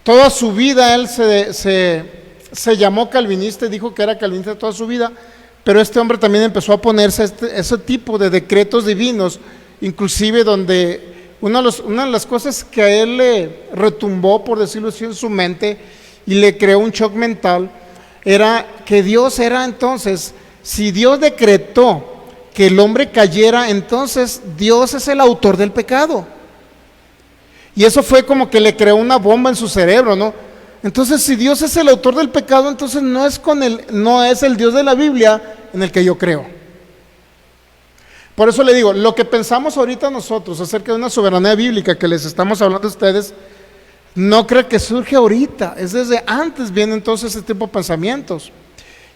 Toda su vida él se llamó calvinista y dijo que era calvinista toda su vida, pero este hombre también empezó a ponerse ese tipo de decretos divinos inclusive donde una de las cosas que a él le retumbó, por decirlo así, en su mente y le creó un shock mental, era que Dios era entonces, si Dios decretó que el hombre cayera, entonces Dios es el autor del pecado. Y eso fue como que le creó una bomba en su cerebro, ¿no? Entonces, si Dios es el autor del pecado, entonces no es el Dios de la Biblia en el que yo creo. Por eso le digo, lo que pensamos ahorita nosotros acerca de una soberanía bíblica que les estamos hablando a ustedes, no creo que surge ahorita, es desde antes vienen todos ese tipo de pensamientos.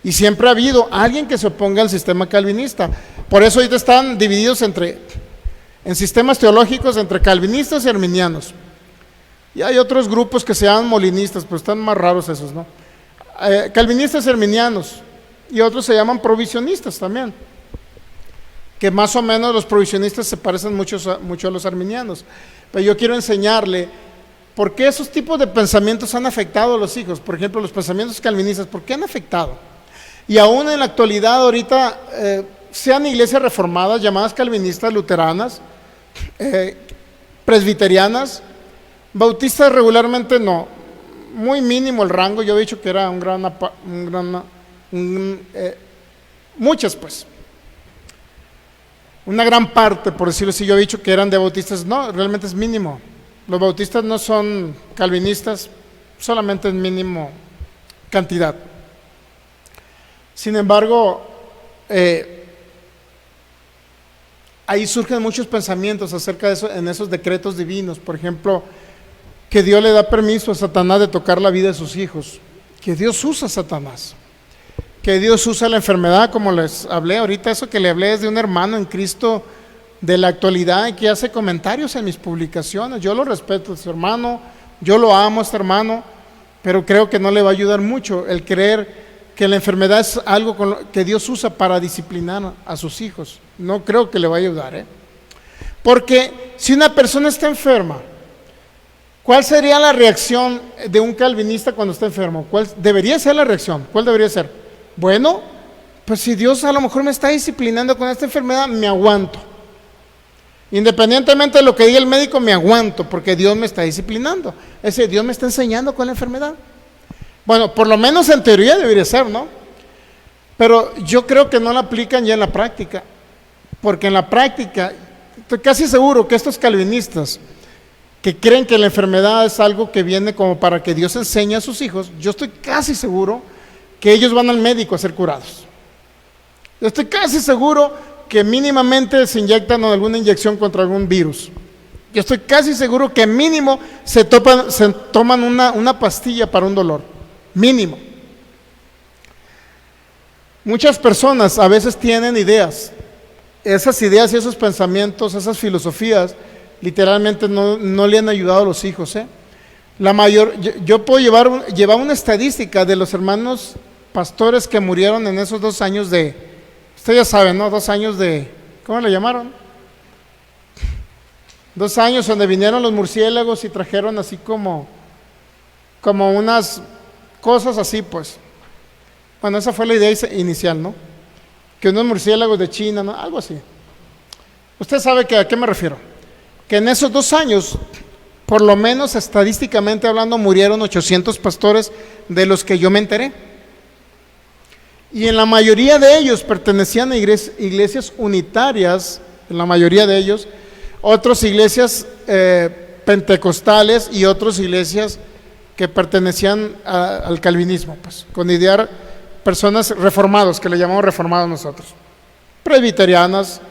Y siempre ha habido alguien que se oponga al sistema calvinista. Por eso ahorita están divididos en sistemas teológicos entre calvinistas y arminianos. Y hay otros grupos que se llaman molinistas, pero están más raros esos, ¿no? Calvinistas y arminianos. Y otros se llaman provisionistas también. Que más o menos los provisionistas se parecen mucho a los arminianos. Pero yo quiero enseñarle por qué esos tipos de pensamientos han afectado a los hijos. Por ejemplo, los pensamientos calvinistas, ¿por qué han afectado? Y aún en la actualidad, ahorita, sean iglesias reformadas, llamadas calvinistas, luteranas, presbiterianas, bautistas regularmente no, muy mínimo el rango. Yo he dicho que era muchas pues, una gran parte, por decirlo así. Yo he dicho que eran de bautistas, no, realmente es mínimo. Los bautistas no son calvinistas, solamente en mínimo cantidad. Sin embargo, ahí surgen muchos pensamientos acerca de eso, en esos decretos divinos. Por ejemplo, que Dios le da permiso a Satanás de tocar la vida de sus hijos, que Dios usa a Satanás, que Dios usa la enfermedad, como les hablé ahorita. Eso que le hablé es de un hermano en Cristo de la actualidad y que hace comentarios en mis publicaciones. Yo lo respeto a este hermano, yo lo amo a este hermano, pero creo que no le va a ayudar mucho el creer que la enfermedad es algo que Dios usa para disciplinar a sus hijos. No creo que le va a ayudar, porque si una persona está enferma, ¿cuál sería la reacción de un calvinista cuando está enfermo? ¿Cuál debería ser la reacción? ¿Cuál debería ser? Bueno, pues si Dios a lo mejor me está disciplinando con esta enfermedad, me aguanto. Independientemente de lo que diga el médico, me aguanto, porque Dios me está disciplinando. Es decir, Dios me está enseñando con la enfermedad. Bueno, por lo menos en teoría debería ser, ¿no? Pero yo creo que no la aplican ya en la práctica, porque en la práctica, estoy casi seguro que estos calvinistas que creen que la enfermedad es algo que viene como para que Dios enseñe a sus hijos, yo estoy casi seguro que ellos van al médico a ser curados. Yo estoy casi seguro que mínimamente se inyectan alguna inyección contra algún virus. Yo estoy casi seguro que mínimo se toman una pastilla para un dolor. Mínimo. Muchas personas a veces tienen ideas. Esas ideas y esos pensamientos, esas filosofías, literalmente no le han ayudado a los hijos. Yo puedo llevar una estadística de los hermanos pastores que murieron en esos 2 años usted ya sabe, ¿no? 2 años ¿cómo le llamaron? 2 años donde vinieron los murciélagos y trajeron así como unas cosas así, pues. Bueno, esa fue la idea inicial, ¿no? Que unos murciélagos de China, ¿no? Algo así. Usted sabe a qué me refiero. Que en esos 2 años, por lo menos estadísticamente hablando, murieron 800 pastores de los que yo me enteré. Y en la mayoría de ellos pertenecían a iglesias unitarias, en la mayoría de ellos, otras iglesias pentecostales y otras iglesias que pertenecían al calvinismo, pues, con idear personas reformados, que le llamamos reformados nosotros, presbiterianas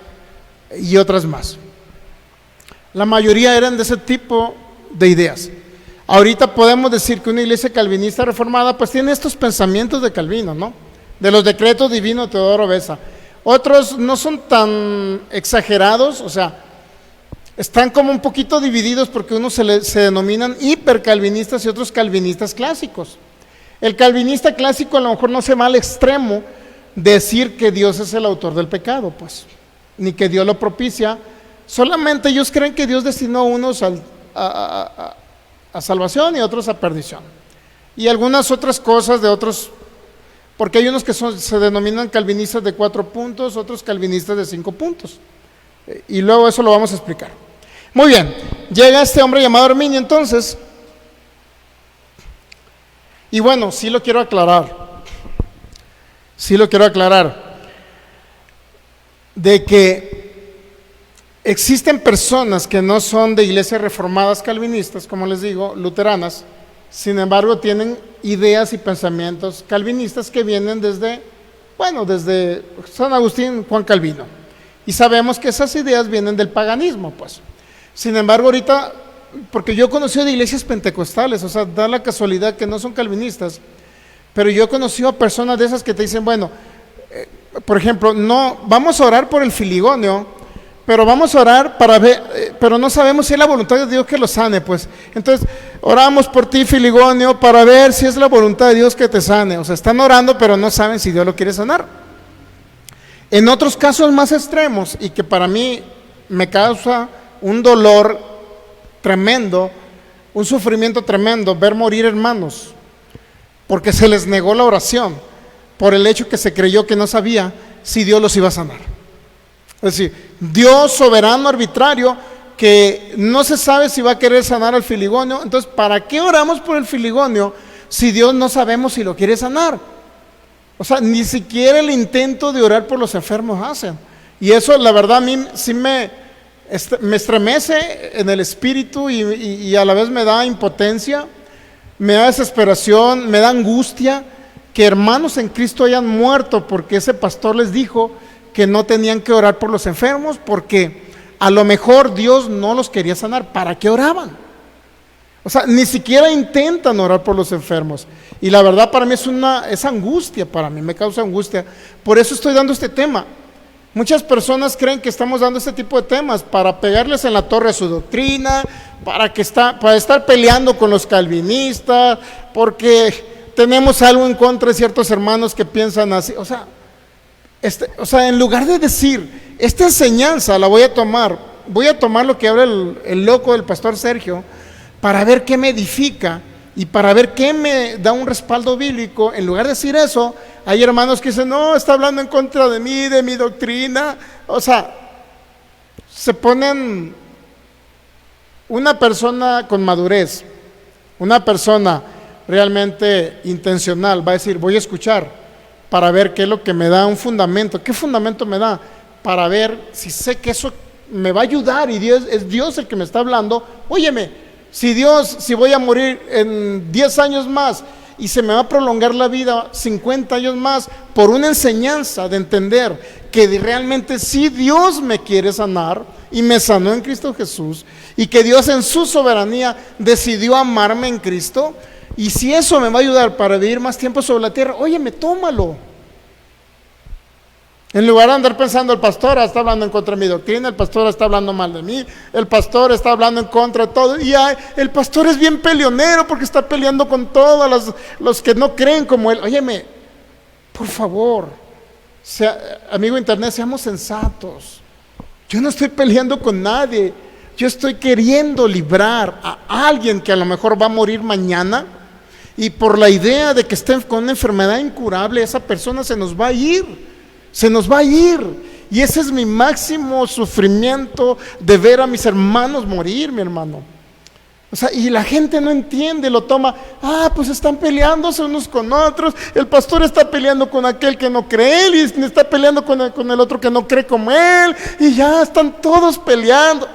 y otras más. La mayoría eran de ese tipo de ideas. Ahorita podemos decir que una iglesia calvinista reformada pues tiene estos pensamientos de Calvino, ¿no? De los decretos divinos de Teodoro Beza. Otros no son tan exagerados, o sea, están como un poquito divididos porque unos se denominan hipercalvinistas y otros calvinistas clásicos. El calvinista clásico a lo mejor no se va al extremo de decir que Dios es el autor del pecado, pues, ni que Dios lo propicia. Solamente ellos creen que Dios destinó a unos a salvación y a otros a perdición. Y algunas otras cosas de otros, porque hay unos que se denominan calvinistas de 4 puntos, otros calvinistas de 5 puntos. Y luego eso lo vamos a explicar. Muy bien, llega este hombre llamado Arminio entonces. Y bueno, sí lo quiero aclarar. De que existen personas que no son de iglesias reformadas calvinistas, como les digo, luteranas, sin embargo tienen ideas y pensamientos calvinistas que vienen desde San Agustín, Juan Calvino. Y sabemos que esas ideas vienen del paganismo, pues. Sin embargo, ahorita, porque yo he conocido de iglesias pentecostales, o sea, da la casualidad que no son calvinistas, pero yo he conocido a personas de esas que te dicen, bueno, por ejemplo, no, vamos a orar por el filigonio, pero vamos a orar para ver, pero no sabemos si es la voluntad de Dios que lo sane, pues. Entonces, oramos por ti, filigonio, para ver si es la voluntad de Dios que te sane. O sea, están orando, pero no saben si Dios lo quiere sanar. En otros casos más extremos, y que para mí me causa un dolor tremendo, un sufrimiento tremendo, ver morir hermanos, porque se les negó la oración, por el hecho que se creyó que no sabía si Dios los iba a sanar. Es decir, Dios soberano, arbitrario, que no se sabe si va a querer sanar al filigonio. Entonces, ¿para qué oramos por el filigonio si Dios no sabemos si lo quiere sanar? O sea, ni siquiera el intento de orar por los enfermos hacen. Y eso, la verdad, a mí sí me estremece en el espíritu y a la vez me da impotencia, me da desesperación, me da angustia que hermanos en Cristo hayan muerto porque ese pastor les dijo que no tenían que orar por los enfermos porque a lo mejor Dios no los quería sanar. ¿Para qué oraban? O sea, ni siquiera intentan orar por los enfermos. Y la verdad para mí es angustia, para mí me causa angustia. Por eso estoy dando este tema. Muchas personas creen que estamos dando este tipo de temas para pegarles en la torre a su doctrina, para estar peleando con los calvinistas, porque tenemos algo en contra de ciertos hermanos que piensan así. O sea, en lugar de decir, esta enseñanza la voy a tomar lo que habla el loco del pastor Sergio, para ver qué me edifica y para ver qué me da un respaldo bíblico. En lugar de decir eso, hay hermanos que dicen, no, está hablando en contra de mí, de mi doctrina. O sea, se ponen, una persona con madurez, una persona realmente intencional va a decir, voy a escuchar para ver qué es lo que me da un fundamento. ¿Qué fundamento me da? Para ver si sé que eso me va a ayudar y es Dios el que me está hablando. Óyeme, si voy a morir en 10 años más y se me va a prolongar la vida 50 años más por una enseñanza de entender que realmente sí Dios me quiere sanar y me sanó en Cristo Jesús, y que Dios en su soberanía decidió amarme en Cristo, y si eso me va a ayudar para vivir más tiempo sobre la tierra, óyeme, tómalo. En lugar de andar pensando, el pastor está hablando en contra de mi doctrina, el pastor está hablando mal de mí, el pastor está hablando en contra de todo, y el pastor es bien peleonero porque está peleando con todos los que no creen como él. Óyeme, por favor, amigo internet, seamos sensatos. Yo no estoy peleando con nadie, yo estoy queriendo librar a alguien que a lo mejor va a morir mañana, y por la idea de que esté con una enfermedad incurable, esa persona se nos va a ir. Y ese es mi máximo sufrimiento, de ver a mis hermanos morir, mi hermano. O sea, y la gente no entiende, lo toma, pues están peleándose unos con otros, el pastor está peleando con aquel que no cree él, y está peleando con el otro que no cree como él, y ya están todos peleando.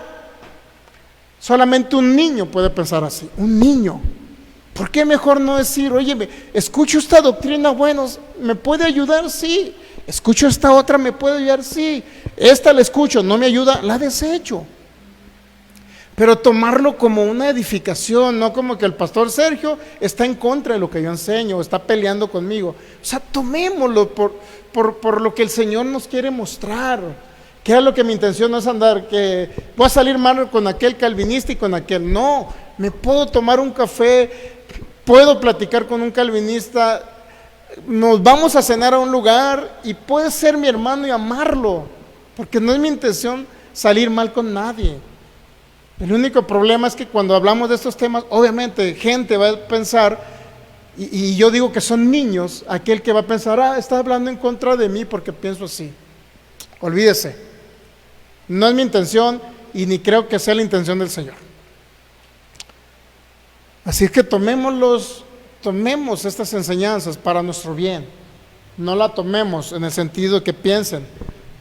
Solamente un niño puede pensar así, un niño. ¿Por qué mejor no decir, oye, escucho esta doctrina, bueno, ¿me puede ayudar? Sí. Escucho esta otra, ¿me puede ayudar? Sí. Esta la escucho, no me ayuda, la desecho. Pero tomarlo como una edificación, no como que el pastor Sergio está en contra de lo que yo enseño, o está peleando conmigo. O sea, tomémoslo por lo que el Señor nos quiere mostrar. Que era lo que mi intención no es andar, que voy a salir mal con aquel calvinista y con aquel. No, me puedo tomar un café, puedo platicar con un calvinista, nos vamos a cenar a un lugar y puede ser mi hermano y amarlo, porque no es mi intención salir mal con nadie. El único problema es que cuando hablamos de estos temas, obviamente gente va a pensar, y yo digo que son niños, aquel que va a pensar, está hablando en contra de mí porque pienso así. Olvídese. No es mi intención y ni creo que sea la intención del Señor. Así es que tomemos estas enseñanzas para nuestro bien. No la tomemos en el sentido de que piensen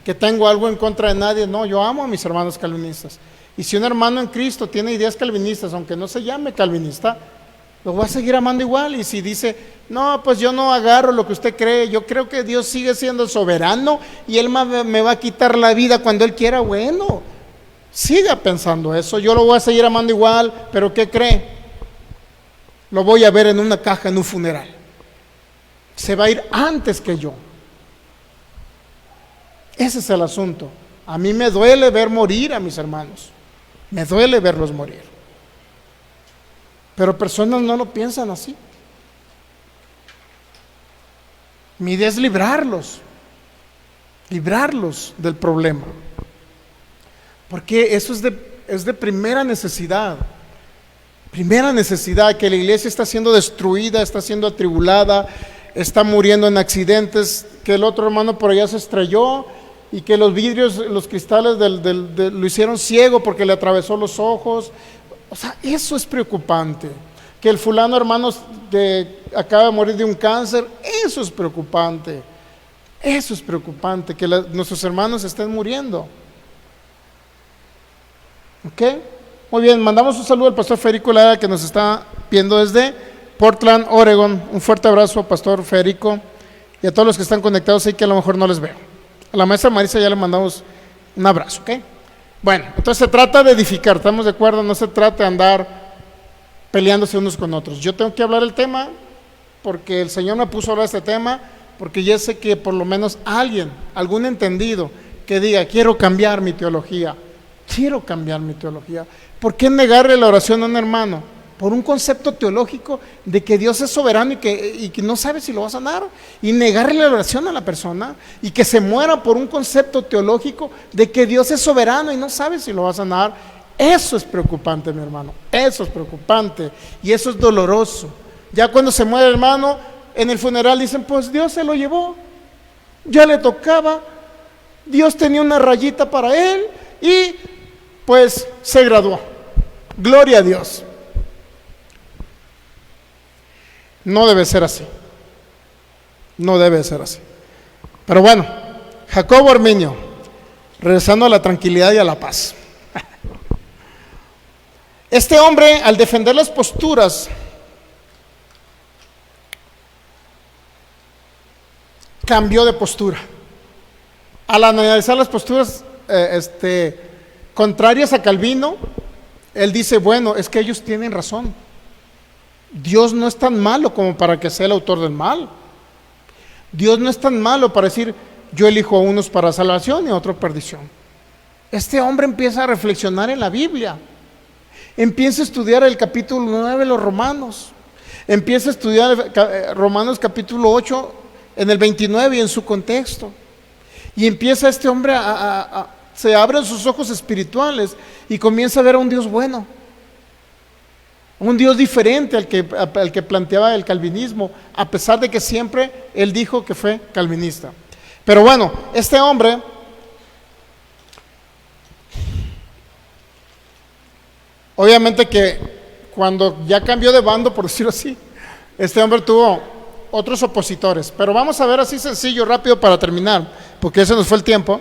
que tengo algo en contra de nadie. No, yo amo a mis hermanos calvinistas. Y si un hermano en Cristo tiene ideas calvinistas, aunque no se llame calvinista, lo voy a seguir amando igual. Y si dice, no, pues yo no agarro lo que usted cree, yo creo que Dios sigue siendo soberano y Él me va a quitar la vida cuando Él quiera, bueno, siga pensando eso, yo lo voy a seguir amando igual, pero ¿qué cree? Lo voy a ver en una caja, en un funeral. Se va a ir antes que yo. Ese es el asunto. A mí me duele ver morir a mis hermanos. Me duele verlos morir. Pero personas no lo piensan así. Mi idea es librarlos del problema. Porque eso es de primera necesidad. Primera necesidad, que la iglesia está siendo destruida, está siendo atribulada, está muriendo en accidentes, que el otro hermano por allá se estrelló y que los vidrios, los cristales lo hicieron ciego porque le atravesó los ojos. O sea, eso es preocupante. Que el fulano hermano que acaba de morir de un cáncer, eso es preocupante. Eso es preocupante, que nuestros hermanos estén muriendo. ¿Ok? Muy bien, mandamos un saludo al pastor Federico Lara, que nos está viendo desde Portland, Oregon. Un fuerte abrazo, pastor Federico, y a todos los que están conectados ahí que a lo mejor no les veo. A la maestra Marisa ya le mandamos un abrazo, ¿ok? Bueno, entonces se trata de edificar, ¿estamos de acuerdo? No se trata de andar peleándose unos con otros. Yo tengo que hablar el tema porque el Señor me puso a hablar de este tema, porque ya sé que por lo menos algún entendido que diga, quiero cambiar mi teología. ¿Por qué negarle la oración a un hermano? Por un concepto teológico de que Dios es soberano y que no sabe si lo va a sanar, y negarle la oración a la persona y que se muera por un concepto teológico de que Dios es soberano y no sabe si lo va a sanar. Eso es preocupante, mi hermano, eso es preocupante y eso es doloroso. Ya cuando se muere el hermano, en el funeral dicen, pues Dios se lo llevó, ya le tocaba, Dios tenía una rayita para él y pues se graduó. Gloria a Dios. No debe ser así. No debe ser así. Pero bueno, Jacobo Arminio, regresando a la tranquilidad y a la paz. Este hombre, al defender las posturas, cambió de postura. Al analizar las posturas contrarias a Calvino, él dice, bueno, es que ellos tienen razón. Dios no es tan malo como para que sea el autor del mal. Dios no es tan malo para decir, yo elijo a unos para salvación y a otros perdición. Este hombre empieza a reflexionar en la Biblia. Empieza a estudiar el capítulo 9 de los Romanos. Empieza a estudiar Romanos capítulo 8 en el 29 y en su contexto. Y empieza este hombre se abren sus ojos espirituales y comienza a ver a un Dios bueno, un Dios diferente al que planteaba el calvinismo, a pesar de que siempre él dijo que fue calvinista. Pero bueno, este hombre obviamente que cuando ya cambió de bando, por decirlo así, este hombre tuvo otros opositores. Pero vamos a ver así sencillo, rápido para terminar, porque ese nos fue el tiempo.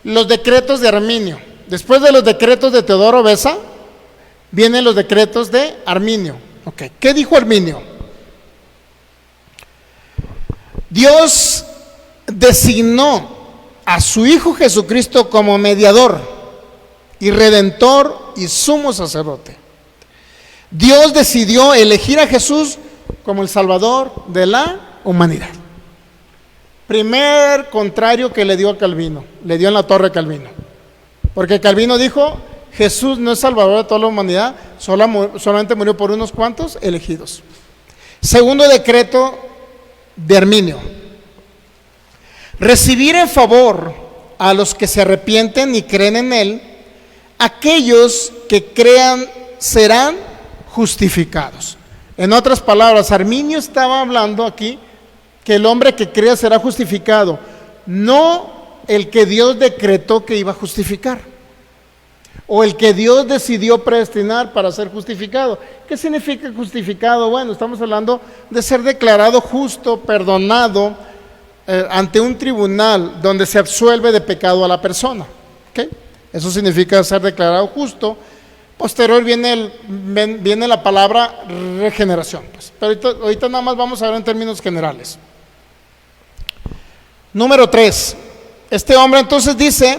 Los decretos de Arminio. Después de los decretos de Teodoro Beza, vienen los decretos de Arminio. Okay. ¿Qué dijo Arminio? Dios designó a su Hijo Jesucristo como mediador y redentor y sumo sacerdote. Dios decidió elegir a Jesús como el Salvador de la humanidad. Primer contrario que le dio a Calvino, le dio en la torre a Calvino. Porque Calvino dijo, Jesús no es Salvador de toda la humanidad, solamente murió por unos cuantos elegidos. Segundo decreto de Arminio: recibir en favor a los que se arrepienten y creen en Él, aquellos que crean serán justificados. En otras palabras, Arminio estaba hablando aquí que el hombre que crea será justificado, no el que Dios decretó que iba a justificar, o el que Dios decidió predestinar para ser justificado. ¿Qué significa justificado? Bueno, estamos hablando de ser declarado justo, perdonado, ante un tribunal donde se absuelve de pecado a la persona. ¿Okay? Eso significa ser declarado justo. Posterior viene la palabra regeneración. Pues. Pero ahorita nada más vamos a ver en términos generales. Número 3. Este hombre entonces dice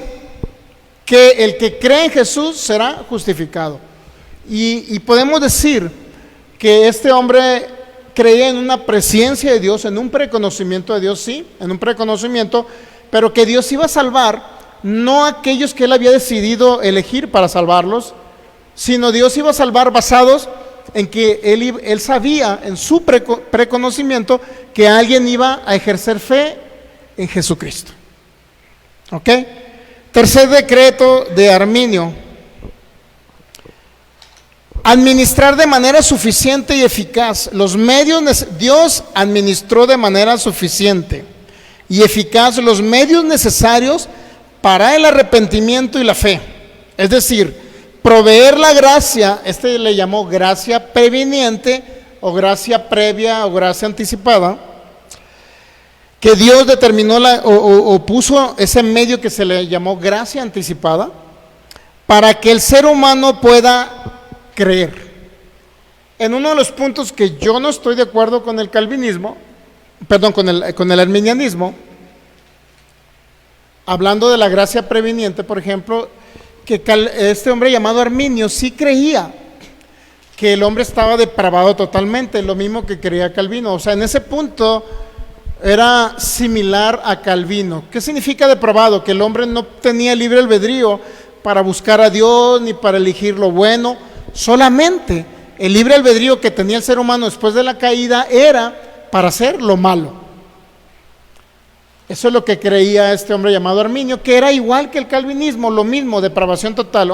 que el que cree en Jesús será justificado. Y podemos decir que este hombre creía en una presencia de Dios, en un preconocimiento de Dios, sí, en un preconocimiento, pero que Dios iba a salvar no a aquellos que él había decidido elegir para salvarlos, sino Dios iba a salvar basados en que él sabía en su preconocimiento que alguien iba a ejercer fe en Jesucristo. ¿Ok? Tercer decreto de Arminio: administrar de manera suficiente y eficaz los medios. Dios administró de manera suficiente y eficaz los medios necesarios para el arrepentimiento y la fe. Es decir, proveer la gracia, le llamó gracia preveniente o gracia previa o gracia anticipada, que Dios determinó o puso ese medio que se le llamó gracia anticipada para que el ser humano pueda creer. En uno de los puntos que yo no estoy de acuerdo con el calvinismo, con el arminianismo, hablando de la gracia preveniente, por ejemplo, que este hombre llamado Arminio sí creía que el hombre estaba depravado totalmente, lo mismo que creía Calvino. O sea, en ese punto era similar a Calvino. ¿Qué significa depravado? Que el hombre no tenía libre albedrío para buscar a Dios ni para elegir lo bueno. Solamente el libre albedrío que tenía el ser humano después de la caída era para hacer lo malo. Eso es lo que creía este hombre llamado Arminio, que era igual que el calvinismo, lo mismo, depravación total,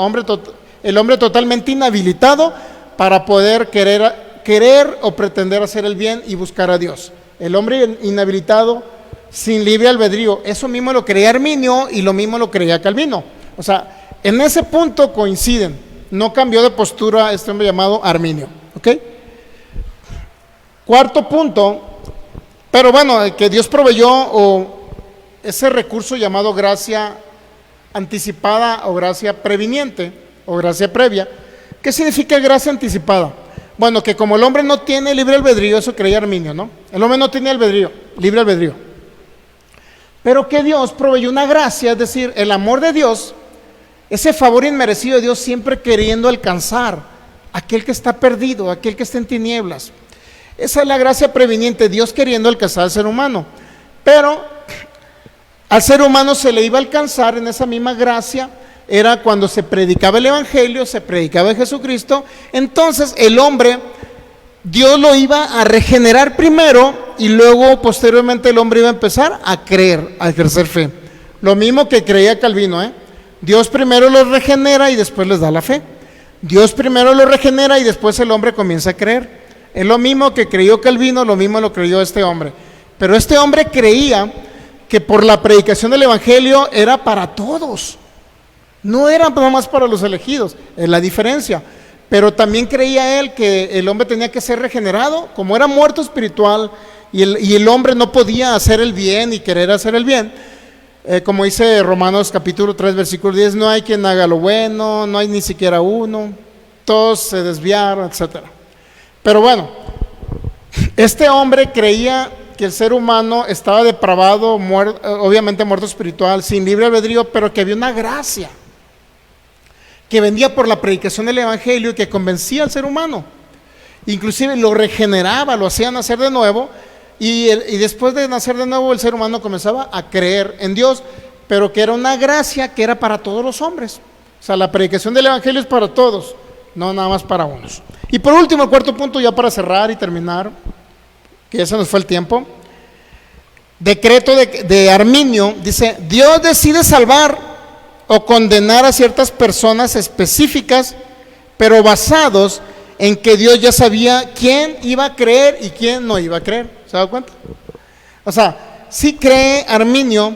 el hombre totalmente inhabilitado para poder querer o pretender hacer el bien y buscar a Dios. El hombre inhabilitado, sin libre albedrío. Eso mismo lo creía Arminio y lo mismo lo creía Calvino. O sea, en ese punto coinciden. No cambió de postura este hombre llamado Arminio. ¿Ok? Cuarto punto, pero bueno, que Dios proveyó ese recurso llamado gracia anticipada o gracia previniente o gracia previa. ¿Qué significa gracia anticipada? Bueno, que como el hombre no tiene libre albedrío, eso creía Arminio, ¿no? El hombre no tiene libre albedrío. Pero que Dios proveyó una gracia, es decir, el amor de Dios, ese favor inmerecido de Dios siempre queriendo alcanzar a aquel que está perdido, a aquel que está en tinieblas. Esa es la gracia preveniente, Dios queriendo alcanzar al ser humano. Pero al ser humano se le iba a alcanzar en esa misma gracia, era cuando se predicaba el Evangelio, se predicaba de Jesucristo. Entonces el hombre, Dios lo iba a regenerar primero y luego posteriormente el hombre iba a empezar a creer, a ejercer fe. Lo mismo que creía Calvino, Dios primero los regenera y después les da la fe. Dios primero los regenera y después el hombre comienza a creer. Es lo mismo que creyó Calvino, lo mismo lo creyó este hombre. Pero este hombre creía que por la predicación del Evangelio era para todos. No era nada más para los elegidos, es la diferencia. Pero también creía él que el hombre tenía que ser regenerado, como era muerto espiritual y el hombre no podía hacer el bien y querer hacer el bien. Como dice Romanos capítulo 3 versículo 10, no hay quien haga lo bueno, no hay ni siquiera uno, todos se desviaron, etc. Pero bueno, este hombre creía que el ser humano estaba depravado, obviamente muerto espiritual, sin libre albedrío, pero que había una gracia que venía por la predicación del Evangelio y que convencía al ser humano. Inclusive lo regeneraba, lo hacía nacer de nuevo. Y después de nacer de nuevo el ser humano comenzaba a creer en Dios, pero que era una gracia que era para todos los hombres. O sea, la predicación del Evangelio es para todos, no nada más para unos. Y por último, el cuarto punto, ya para cerrar y terminar, que ya se nos fue el tiempo. Decreto de Arminio, dice: Dios decide salvar o condenar a ciertas personas específicas, pero basados en que Dios ya sabía quién iba a creer y quién no iba a creer. ¿Se da cuenta? O sea, sí cree Arminio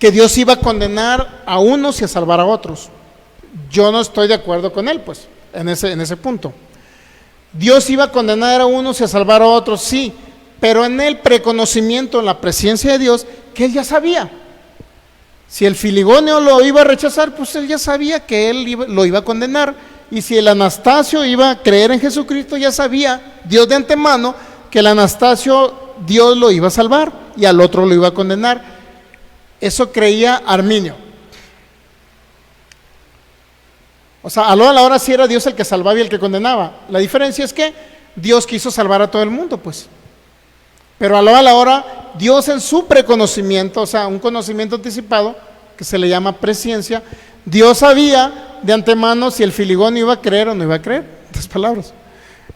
que Dios iba a condenar a unos y a salvar a otros. Yo no estoy de acuerdo con él, pues, en ese punto. Dios iba a condenar a unos y a salvar a otros, sí, pero en el preconocimiento, en la presencia de Dios, que él ya sabía. Si el Filigonio lo iba a rechazar, pues él ya sabía que él lo iba a condenar. Y si el Anastasio iba a creer en Jesucristo, ya sabía Dios de antemano que el Anastasio Dios lo iba a salvar y al otro lo iba a condenar. Eso creía Arminio. O sea, a la hora sí era Dios el que salvaba y el que condenaba. La diferencia es que Dios quiso salvar a todo el mundo, pues. Pero a la hora, Dios en su preconocimiento, o sea, un conocimiento anticipado, que se le llama presciencia, Dios sabía de antemano si el Filigonio iba a creer o no iba a creer, en otras palabras.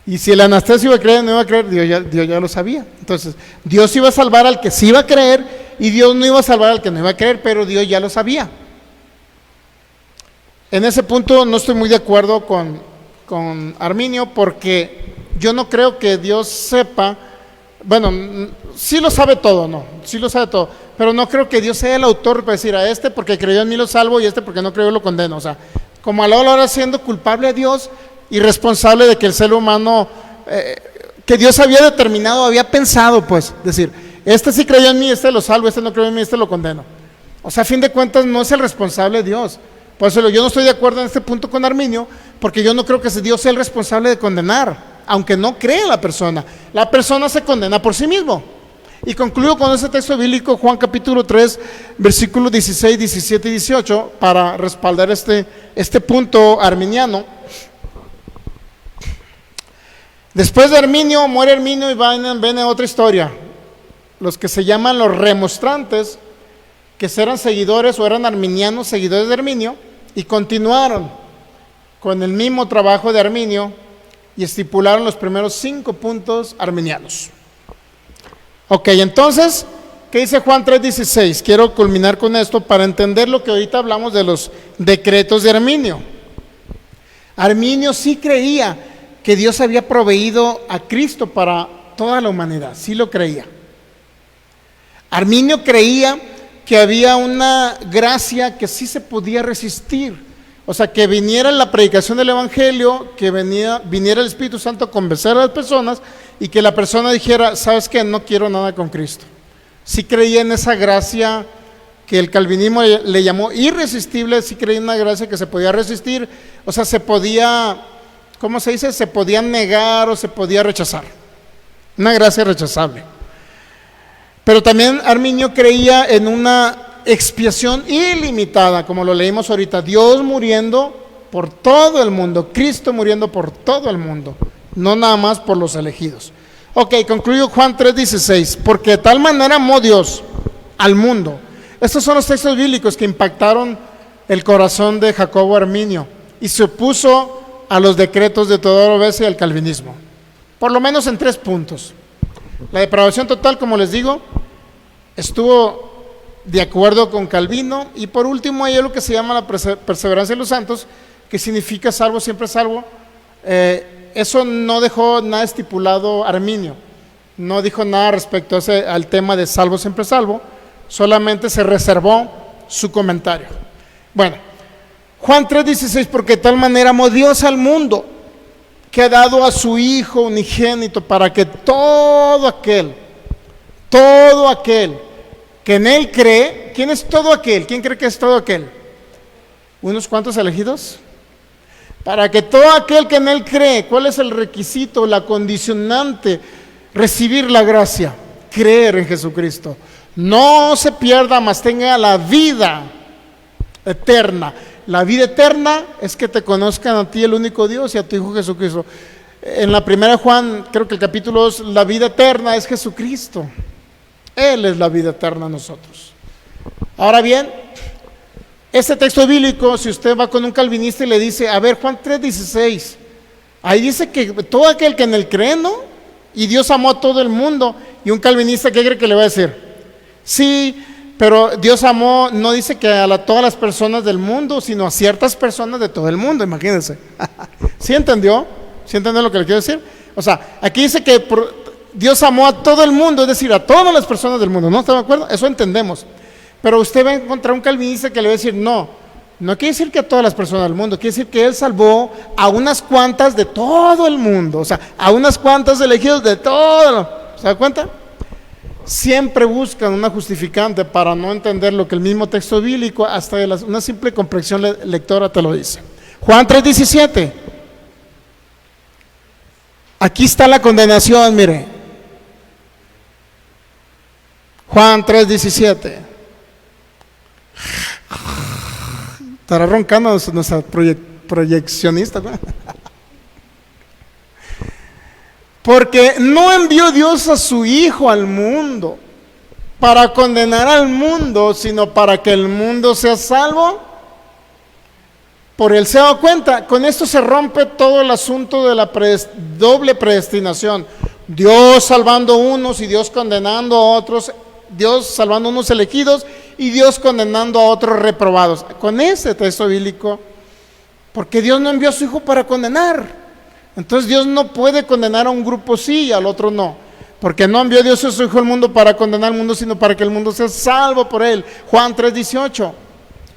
Y si el Anastasio iba a creer o no iba a creer, Dios ya lo sabía. Entonces, Dios iba a salvar al que sí iba a creer y Dios no iba a salvar al que no iba a creer, pero Dios ya lo sabía. En ese punto no estoy muy de acuerdo con Arminio, porque yo no creo que Dios sepa, bueno, sí lo sabe todo, no, sí lo sabe todo, pero no creo que Dios sea el autor para decir a este porque creyó en mí lo salvo y este porque no creyó lo condeno. O sea, como a la hora siendo culpable a Dios y responsable de que el ser humano, que Dios había determinado, había pensado, pues, decir, este sí creyó en mí, este lo salvo, este no creyó en mí, este lo condeno. O sea, a fin de cuentas no es el responsable de Dios. Por eso yo no estoy de acuerdo en este punto con Arminio, porque yo no creo que Dios sea el responsable de condenar, aunque no cree en la persona. La persona se condena por sí mismo. Y concluyo con ese texto bíblico, Juan capítulo 3, versículos 16, 17 y 18, para respaldar este punto arminiano. Después de Arminio, muere Arminio y viene otra historia. Los que se llaman los remonstrantes, que eran seguidores o eran arminianos, seguidores de Arminio, y continuaron con el mismo trabajo de Arminio y estipularon los primeros 5 puntos arminianos. Ok, entonces, ¿qué dice Juan 3:16? Quiero culminar con esto para entender lo que ahorita hablamos de los decretos de Arminio. Arminio sí creía que Dios había proveído a Cristo para toda la humanidad, sí lo creía. Arminio creía que había una gracia que sí se podía resistir, o sea, que viniera la predicación del Evangelio, que viniera el Espíritu Santo a convencer a las personas y que la persona dijera, ¿sabes qué? No quiero nada con Cristo. Sí creía en esa gracia que el calvinismo le llamó irresistible, sí creía en una gracia que se podía resistir, o sea, se podía, ¿cómo se dice? Se podía negar o se podía rechazar, una gracia rechazable. Pero también Arminio creía en una expiación ilimitada, como lo leímos ahorita, Dios muriendo por todo el mundo, Cristo muriendo por todo el mundo, no nada más por los elegidos. Ok, concluyo Juan 3:16, porque de tal manera amó Dios al mundo. Estos son los textos bíblicos que impactaron el corazón de Jacobo Arminio y se opuso a los decretos de Teodoro Beza y al calvinismo, por lo menos en 3 puntos. La depravación total, como les digo, estuvo de acuerdo con Calvino. Y por último hay algo que se llama la perseverancia de los santos, que significa salvo, siempre salvo. Eso no dejó nada estipulado Arminio, no dijo nada respecto al tema de salvo, siempre salvo, solamente se reservó su comentario. Bueno, Juan 3:16, porque de tal manera amó Dios al mundo, que ha dado a su Hijo unigénito, para que todo aquel que en Él cree. ¿Quién es todo aquel? ¿Quién cree que es todo aquel? ¿Unos cuantos elegidos? Para que todo aquel que en Él cree. ¿Cuál es el requisito, la condicionante? Recibir la gracia, creer en Jesucristo. No se pierda, mas tenga la vida eterna. La vida eterna es que te conozcan a ti, el único Dios, y a tu Hijo Jesucristo. En la primera Juan, creo que el capítulo 2, la vida eterna es Jesucristo. Él es la vida eterna a nosotros. Ahora bien, este texto bíblico, si usted va con un calvinista y le dice, a ver, Juan 3:16, ahí dice que todo aquel que en Él cree, ¿no? Y Dios amó a todo el mundo. Y un calvinista, ¿qué cree que le va a decir? Sí, pero Dios amó, no dice que a todas las personas del mundo, sino a ciertas personas de todo el mundo, imagínense. ¿Sí entendió? ¿Sí entendió lo que le quiero decir? O sea, aquí dice que Dios amó a todo el mundo, es decir, a todas las personas del mundo, ¿no? ¿Está de acuerdo? Eso entendemos. Pero usted va a encontrar un calvinista que le va a decir, no quiere decir que a todas las personas del mundo, quiere decir que Él salvó a unas cuantas de todo el mundo, o sea, a unas cuantas elegidos de todo. ¿Se da cuenta? Siempre buscan una justificante para no entender lo que el mismo texto bíblico, hasta una simple comprensión lectora te lo dice. Juan 3:17. Aquí está la condenación, mire. Juan 3:17. Estará roncando nuestra proyeccionista, ¿no? Porque no envió Dios a su Hijo al mundo para condenar al mundo, sino para que el mundo sea salvo por él. ¿Se da cuenta? Con esto se rompe todo el asunto de la doble predestinación. Dios salvando a unos y Dios condenando a otros. Dios salvando a unos elegidos y Dios condenando a otros reprobados. Con ese texto bíblico, porque Dios no envió a su Hijo para condenar. Entonces Dios no puede condenar a un grupo sí y al otro no. Porque no envió Dios a su Hijo al mundo para condenar al mundo, sino para que el mundo sea salvo por él. Juan 3:18.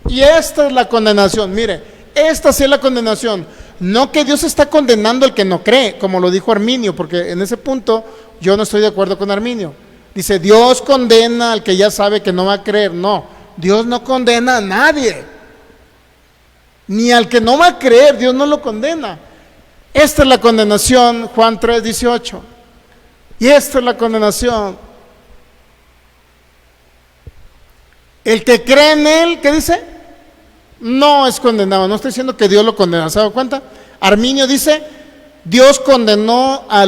Y esta es la condenación. Mire, esta sí es la condenación. No que Dios está condenando al que no cree, como lo dijo Arminio, porque en ese punto yo no estoy de acuerdo con Arminio. Dice, Dios condena al que ya sabe que no va a creer. No, Dios no condena a nadie. Ni al que no va a creer, Dios no lo condena. Esta es la condenación, Juan 3:18. Y esta es la condenación. El que cree en Él, ¿qué dice? No es condenado. No estoy diciendo que Dios lo condena. ¿Se da cuenta? Arminio dice, Dios condenó a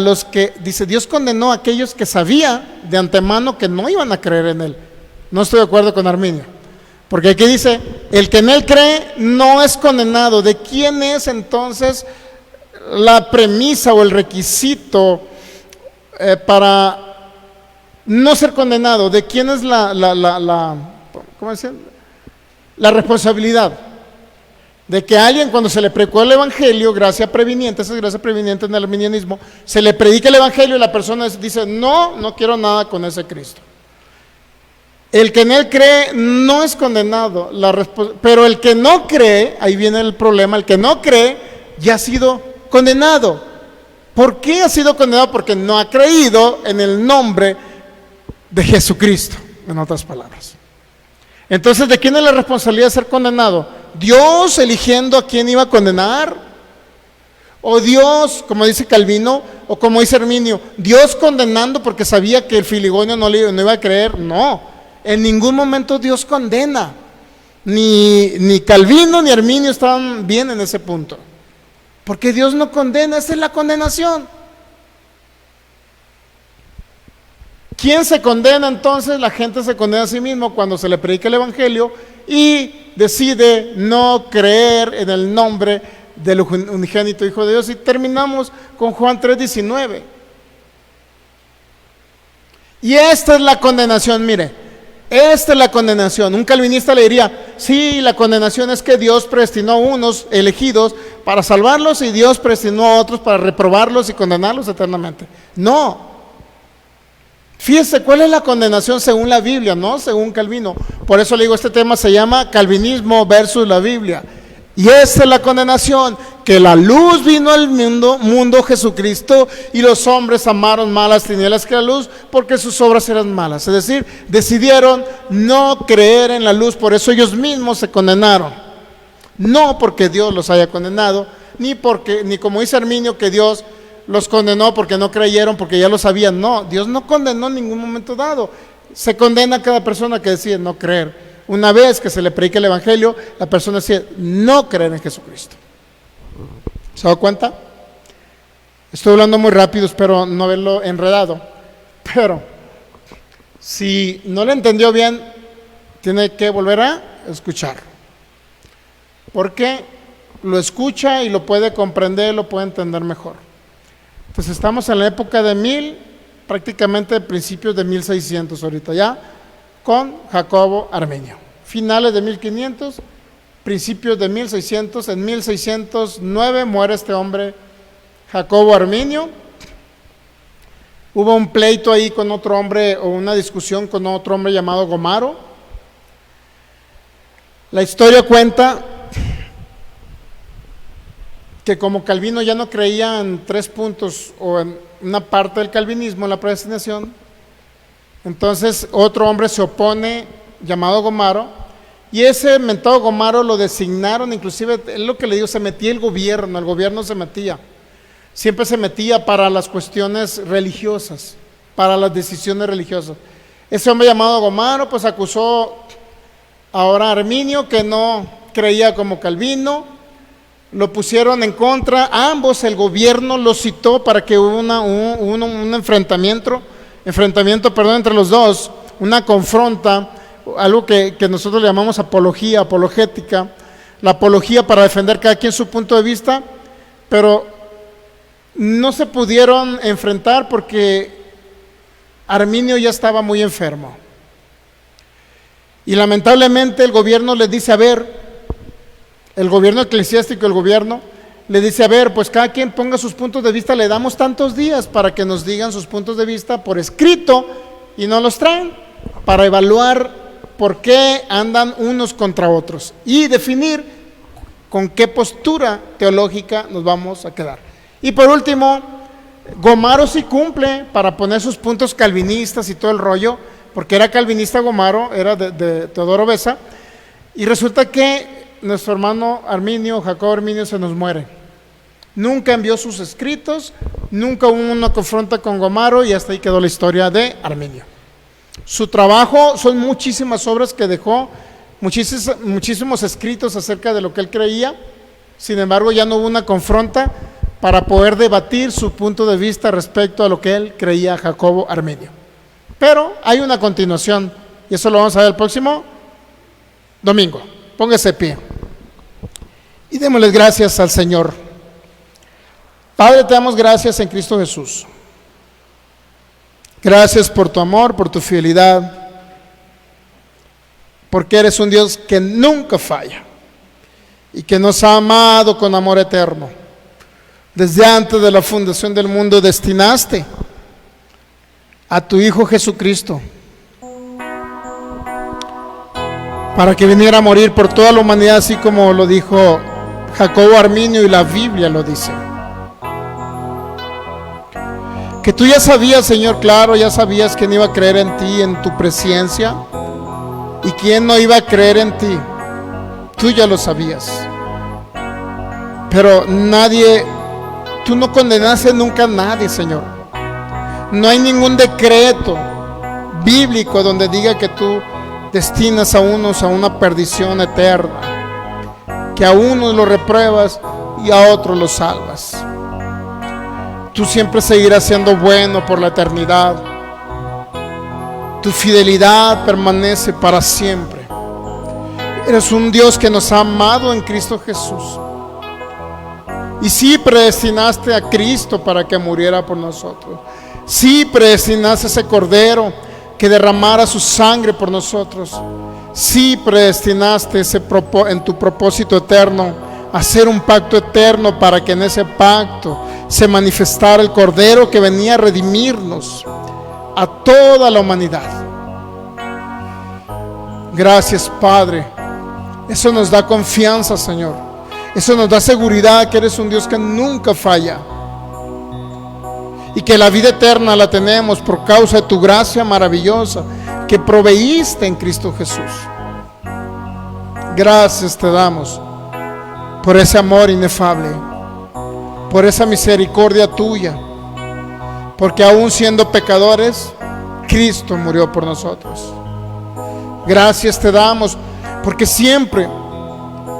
aquellos que sabía de antemano que no iban a creer en Él. No estoy de acuerdo con Arminio. Porque aquí dice, el que en Él cree no es condenado. ¿De quién es entonces la premisa o el requisito para no ser condenado? ¿De quién es ¿cómo decir? La responsabilidad? De que a alguien, cuando se le predicó el evangelio, gracia previniente, esa es gracia previniente en el arminianismo, se le predica el evangelio y la persona dice, no quiero nada con ese Cristo. El que en Él cree no es condenado, pero el que no cree, ahí viene el problema, el que no cree ya ha sido condenado. ¿Por qué ha sido condenado? Porque no ha creído en el nombre de Jesucristo, en otras palabras. Entonces, ¿de quién es la responsabilidad de ser condenado? ¿Dios eligiendo a quién iba a condenar? ¿O Dios, como dice Calvino, o como dice Arminio, Dios condenando porque sabía que el filigonio no iba a creer? No, en ningún momento Dios condena. Ni Calvino ni Arminio estaban bien en ese punto. Porque Dios no condena, esa es la condenación. ¿Quién se condena entonces? La gente se condena a sí mismo cuando se le predica el evangelio y decide no creer en el nombre del unigénito Hijo de Dios. Y terminamos con Juan 3:19. Y esta es la condenación, mire, esta es la condenación. Un calvinista le diría, sí, la condenación es que Dios predestinó a unos elegidos para salvarlos y Dios predestinó a otros para reprobarlos y condenarlos eternamente. No. Fíjese cuál es la condenación según la Biblia, no según Calvino. Por eso le digo, este tema se llama calvinismo versus la Biblia. Y esa es la condenación, que la luz vino al mundo Jesucristo, y los hombres amaron más las tinieblas que la luz, porque sus obras eran malas. Es decir, decidieron no creer en la luz, por eso ellos mismos se condenaron. No porque Dios los haya condenado, ni como dice Arminio, que Dios los condenó porque no creyeron, porque ya lo sabían. No, Dios no condenó en ningún momento dado. Se condena a cada persona que decide no creer. Una vez que se le predica el evangelio, la persona decide no creer en Jesucristo. ¿Se da cuenta? Estoy hablando muy rápido, espero no haberlo enredado. Pero si no lo entendió bien, tiene que volver a escuchar. Porque lo escucha y lo puede comprender, lo puede entender mejor. Entonces estamos en la época de prácticamente principios de 1600 ahorita ya, con Jacobo Arminio. Finales de 1500, principios de 1600, en 1609 muere este hombre, Jacobo Arminio. Hubo un pleito ahí con otro hombre, o una discusión con otro hombre llamado Gomaro. La historia cuenta que como Calvino ya no creía en 3 puntos o en una parte del calvinismo, en la predestinación, entonces otro hombre se opone llamado Gomaro, y ese mentado Gomaro lo designaron, inclusive es lo que le digo, se metía el gobierno se metía, siempre se metía para las cuestiones religiosas, para las decisiones religiosas. Ese hombre llamado Gomaro pues acusó ahora a Arminio, que no creía como Calvino, lo pusieron en contra, ambos, el gobierno los citó para que hubo un enfrentamiento entre los dos, una confronta, algo que nosotros le llamamos apologética, la apología para defender cada quien su punto de vista, pero no se pudieron enfrentar porque Arminio ya estaba muy enfermo. Y lamentablemente el gobierno les dice, el gobierno eclesiástico, le dice, pues cada quien ponga sus puntos de vista, le damos tantos días para que nos digan sus puntos de vista por escrito y nos los traen para evaluar por qué andan unos contra otros y definir con qué postura teológica nos vamos a quedar. Y por último, Gomaro sí cumple para poner sus puntos calvinistas y todo el rollo, porque era calvinista Gomaro, era de Teodoro Beza, y resulta que nuestro hermano Jacobo Arminio se nos muere. Nunca envió sus escritos, nunca hubo una confronta con Gomaro, y hasta ahí quedó la historia de Arminio. Su trabajo son muchísimas obras que dejó, muchísimos escritos acerca de lo que él creía. Sin embargo, ya no hubo una confronta para poder debatir su punto de vista respecto a lo que él creía, Jacobo Arminio. Pero hay una continuación, y eso lo vamos a ver el próximo domingo. Póngase de pie y démosles gracias al Señor. Padre, te damos gracias en Cristo Jesús. Gracias por tu amor, por tu fidelidad, porque eres un Dios que nunca falla y que nos ha amado con amor eterno. Desde antes de la fundación del mundo destinaste a tu Hijo Jesucristo para que viniera a morir por toda la humanidad, así como lo dijo Jacobo Arminio y la Biblia lo dice. Que tú ya sabías, Señor, claro, ya sabías quién iba a creer en ti, en tu presencia, y quién no iba a creer en ti. Tú ya lo sabías. Pero tú no condenaste nunca a nadie, Señor. No hay ningún decreto bíblico donde diga que tú destinas a unos a una perdición eterna, que a unos lo repruebas y a otros los salvas. Tú siempre seguirás siendo bueno por la eternidad. Tu fidelidad permanece para siempre. Eres un Dios que nos ha amado en Cristo Jesús. Y sí predestinaste a Cristo para que muriera por nosotros. Sí predestinaste a ese Cordero que derramara su sangre por nosotros. Sí predestinaste en tu propósito eterno hacer un pacto eterno para que en ese pacto se manifestara el Cordero que venía a redimirnos a toda la humanidad. Gracias, Padre. Eso nos da confianza, Señor. Eso nos da seguridad que eres un Dios que nunca falla y que la vida eterna la tenemos por causa de tu gracia maravillosa que proveíste en Cristo Jesús. Gracias te damos por ese amor inefable, por esa misericordia tuya, porque aún siendo pecadores, Cristo murió por nosotros. Gracias te damos porque siempre,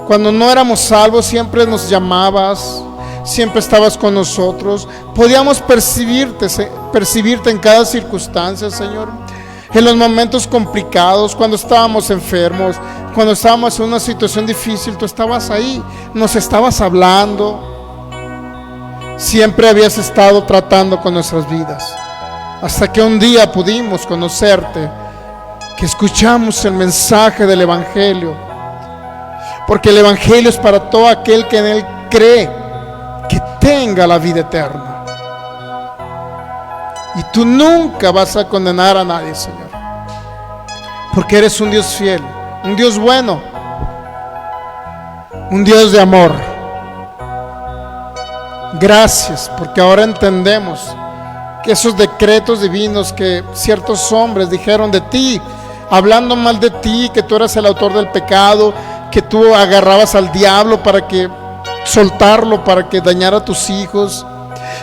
cuando no éramos salvos, siempre nos llamabas, siempre estabas con nosotros. Podíamos percibirte en cada circunstancia, Señor. En los momentos complicados, cuando estábamos enfermos, cuando estábamos en una situación difícil, tú estabas ahí, nos estabas hablando. Siempre habías estado tratando con nuestras vidas, hasta que un día pudimos conocerte, que escuchamos el mensaje del Evangelio, porque el Evangelio es para todo aquel que en él cree, que tenga la vida eterna. Y tú nunca vas a condenar a nadie, Señor, porque eres un Dios fiel, un Dios bueno, un Dios de amor. Gracias, porque ahora entendemos que esos decretos divinos que ciertos hombres dijeron de ti, hablando mal de ti, que tú eras el autor del pecado, que tú agarrabas al diablo para que soltarlo, para que dañara a tus hijos,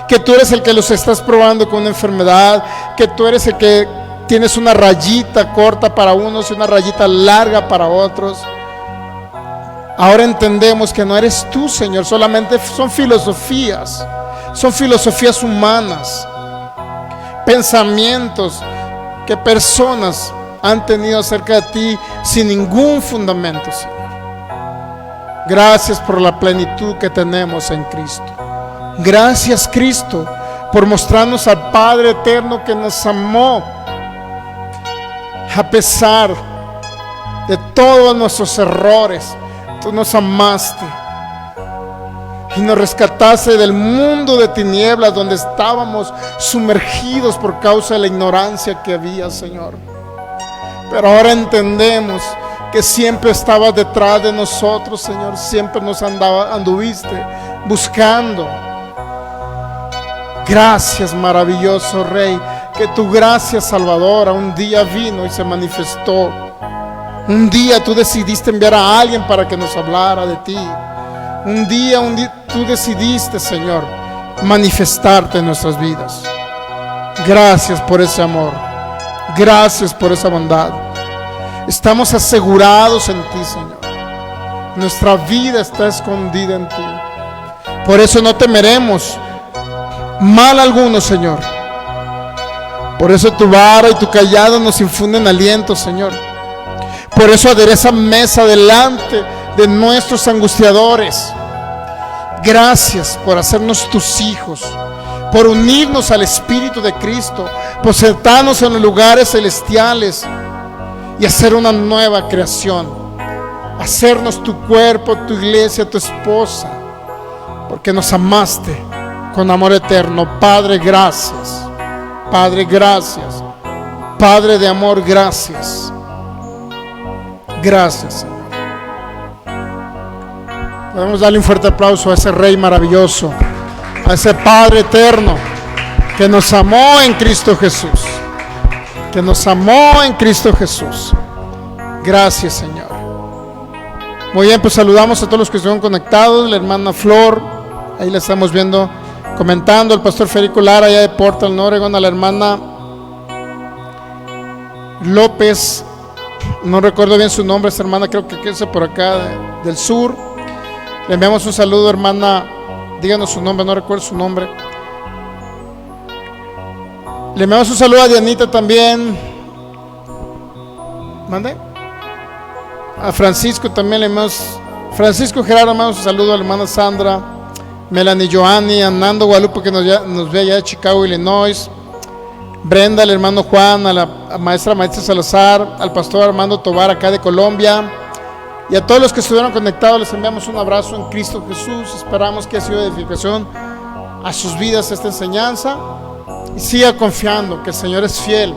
que tú eres el que los estás probando con una enfermedad, que tú eres el que tienes una rayita corta para unos y una rayita larga para otros. Ahora entendemos que no eres tú, Señor, solamente son filosofías humanas, pensamientos que personas han tenido acerca de ti sin ningún fundamento, Señor. Gracias por la plenitud que tenemos en Cristo. Gracias, Cristo, por mostrarnos al Padre eterno que nos amó a pesar de todos nuestros errores. Tú nos amaste y nos rescataste del mundo de tinieblas donde estábamos sumergidos por causa de la ignorancia que había, Señor. Pero ahora entendemos que siempre estabas detrás de nosotros, Señor. Siempre nos anduviste buscando. Gracias, maravilloso Rey, que tu gracia salvadora un día vino y se manifestó. Un día tú decidiste enviar a alguien para que nos hablara de ti. Un día tú decidiste, Señor, manifestarte en nuestras vidas. Gracias por ese amor. Gracias por esa bondad. Estamos asegurados en ti, Señor. Nuestra vida está escondida en ti. Por eso no temeremos mal alguno, Señor. Por eso tu vara y tu cayado nos infunden aliento, Señor. Por eso adereza mesa delante de nuestros angustiadores. Gracias por hacernos tus hijos, por unirnos al Espíritu de Cristo, por sentarnos en los lugares celestiales y hacer una nueva creación, hacernos tu cuerpo, tu iglesia, tu esposa, porque nos amaste con amor eterno. Padre, gracias. Padre, gracias. Padre de amor, gracias. Gracias, Señor. Podemos darle un fuerte aplauso a ese Rey maravilloso, a ese Padre eterno que nos amó en Cristo Jesús, que nos amó en Cristo Jesús. Gracias, Señor. Muy bien, pues saludamos a todos los que estuvieron conectados. La hermana Flor, ahí la estamos viendo comentando, el pastor Federico Lara allá de Portland, Oregon, a la hermana López, no recuerdo bien su nombre, esta hermana creo que es por acá del sur. Le enviamos un saludo, hermana, díganos su nombre, no recuerdo su nombre. Le enviamos un saludo a Dianita también. ¿Mande? A Francisco también le enviamos, Francisco Gerardo, le enviamos un saludo a la hermana Sandra, Melanie Joanny, a Nando Guadalupe que nos ve allá de Chicago, Illinois. Brenda, al hermano Juan, a la maestra Salazar, al pastor Armando Tobar acá de Colombia, y a todos los que estuvieron conectados les enviamos un abrazo en Cristo Jesús. Esperamos que haya sido de edificación a sus vidas esta enseñanza, y siga confiando que el Señor es fiel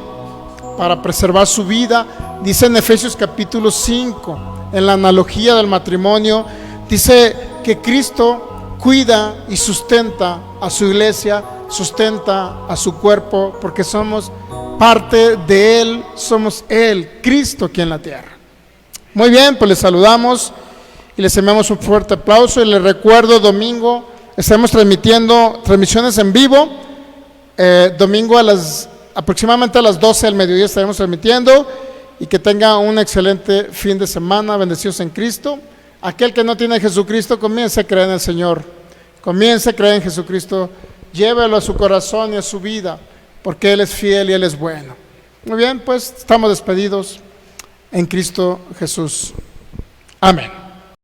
para preservar su vida. Dice en Efesios capítulo 5, en la analogía del matrimonio, dice que Cristo cuida y sustenta a su iglesia, sustenta a su cuerpo, porque somos parte de Él, somos Él, Cristo aquí en la tierra. Muy bien, pues les saludamos y les enviamos un fuerte aplauso, y les recuerdo, domingo estaremos transmitiendo transmisiones en vivo, domingo aproximadamente a las 12 del mediodía estaremos transmitiendo, y que tenga un excelente fin de semana, bendecidos en Cristo. Aquel que no tiene a Jesucristo, comience a creer en el Señor, comience a creer en Jesucristo, llévelo a su corazón y a su vida, porque Él es fiel y Él es bueno. Muy bien, pues estamos despedidos en Cristo Jesús. Amén.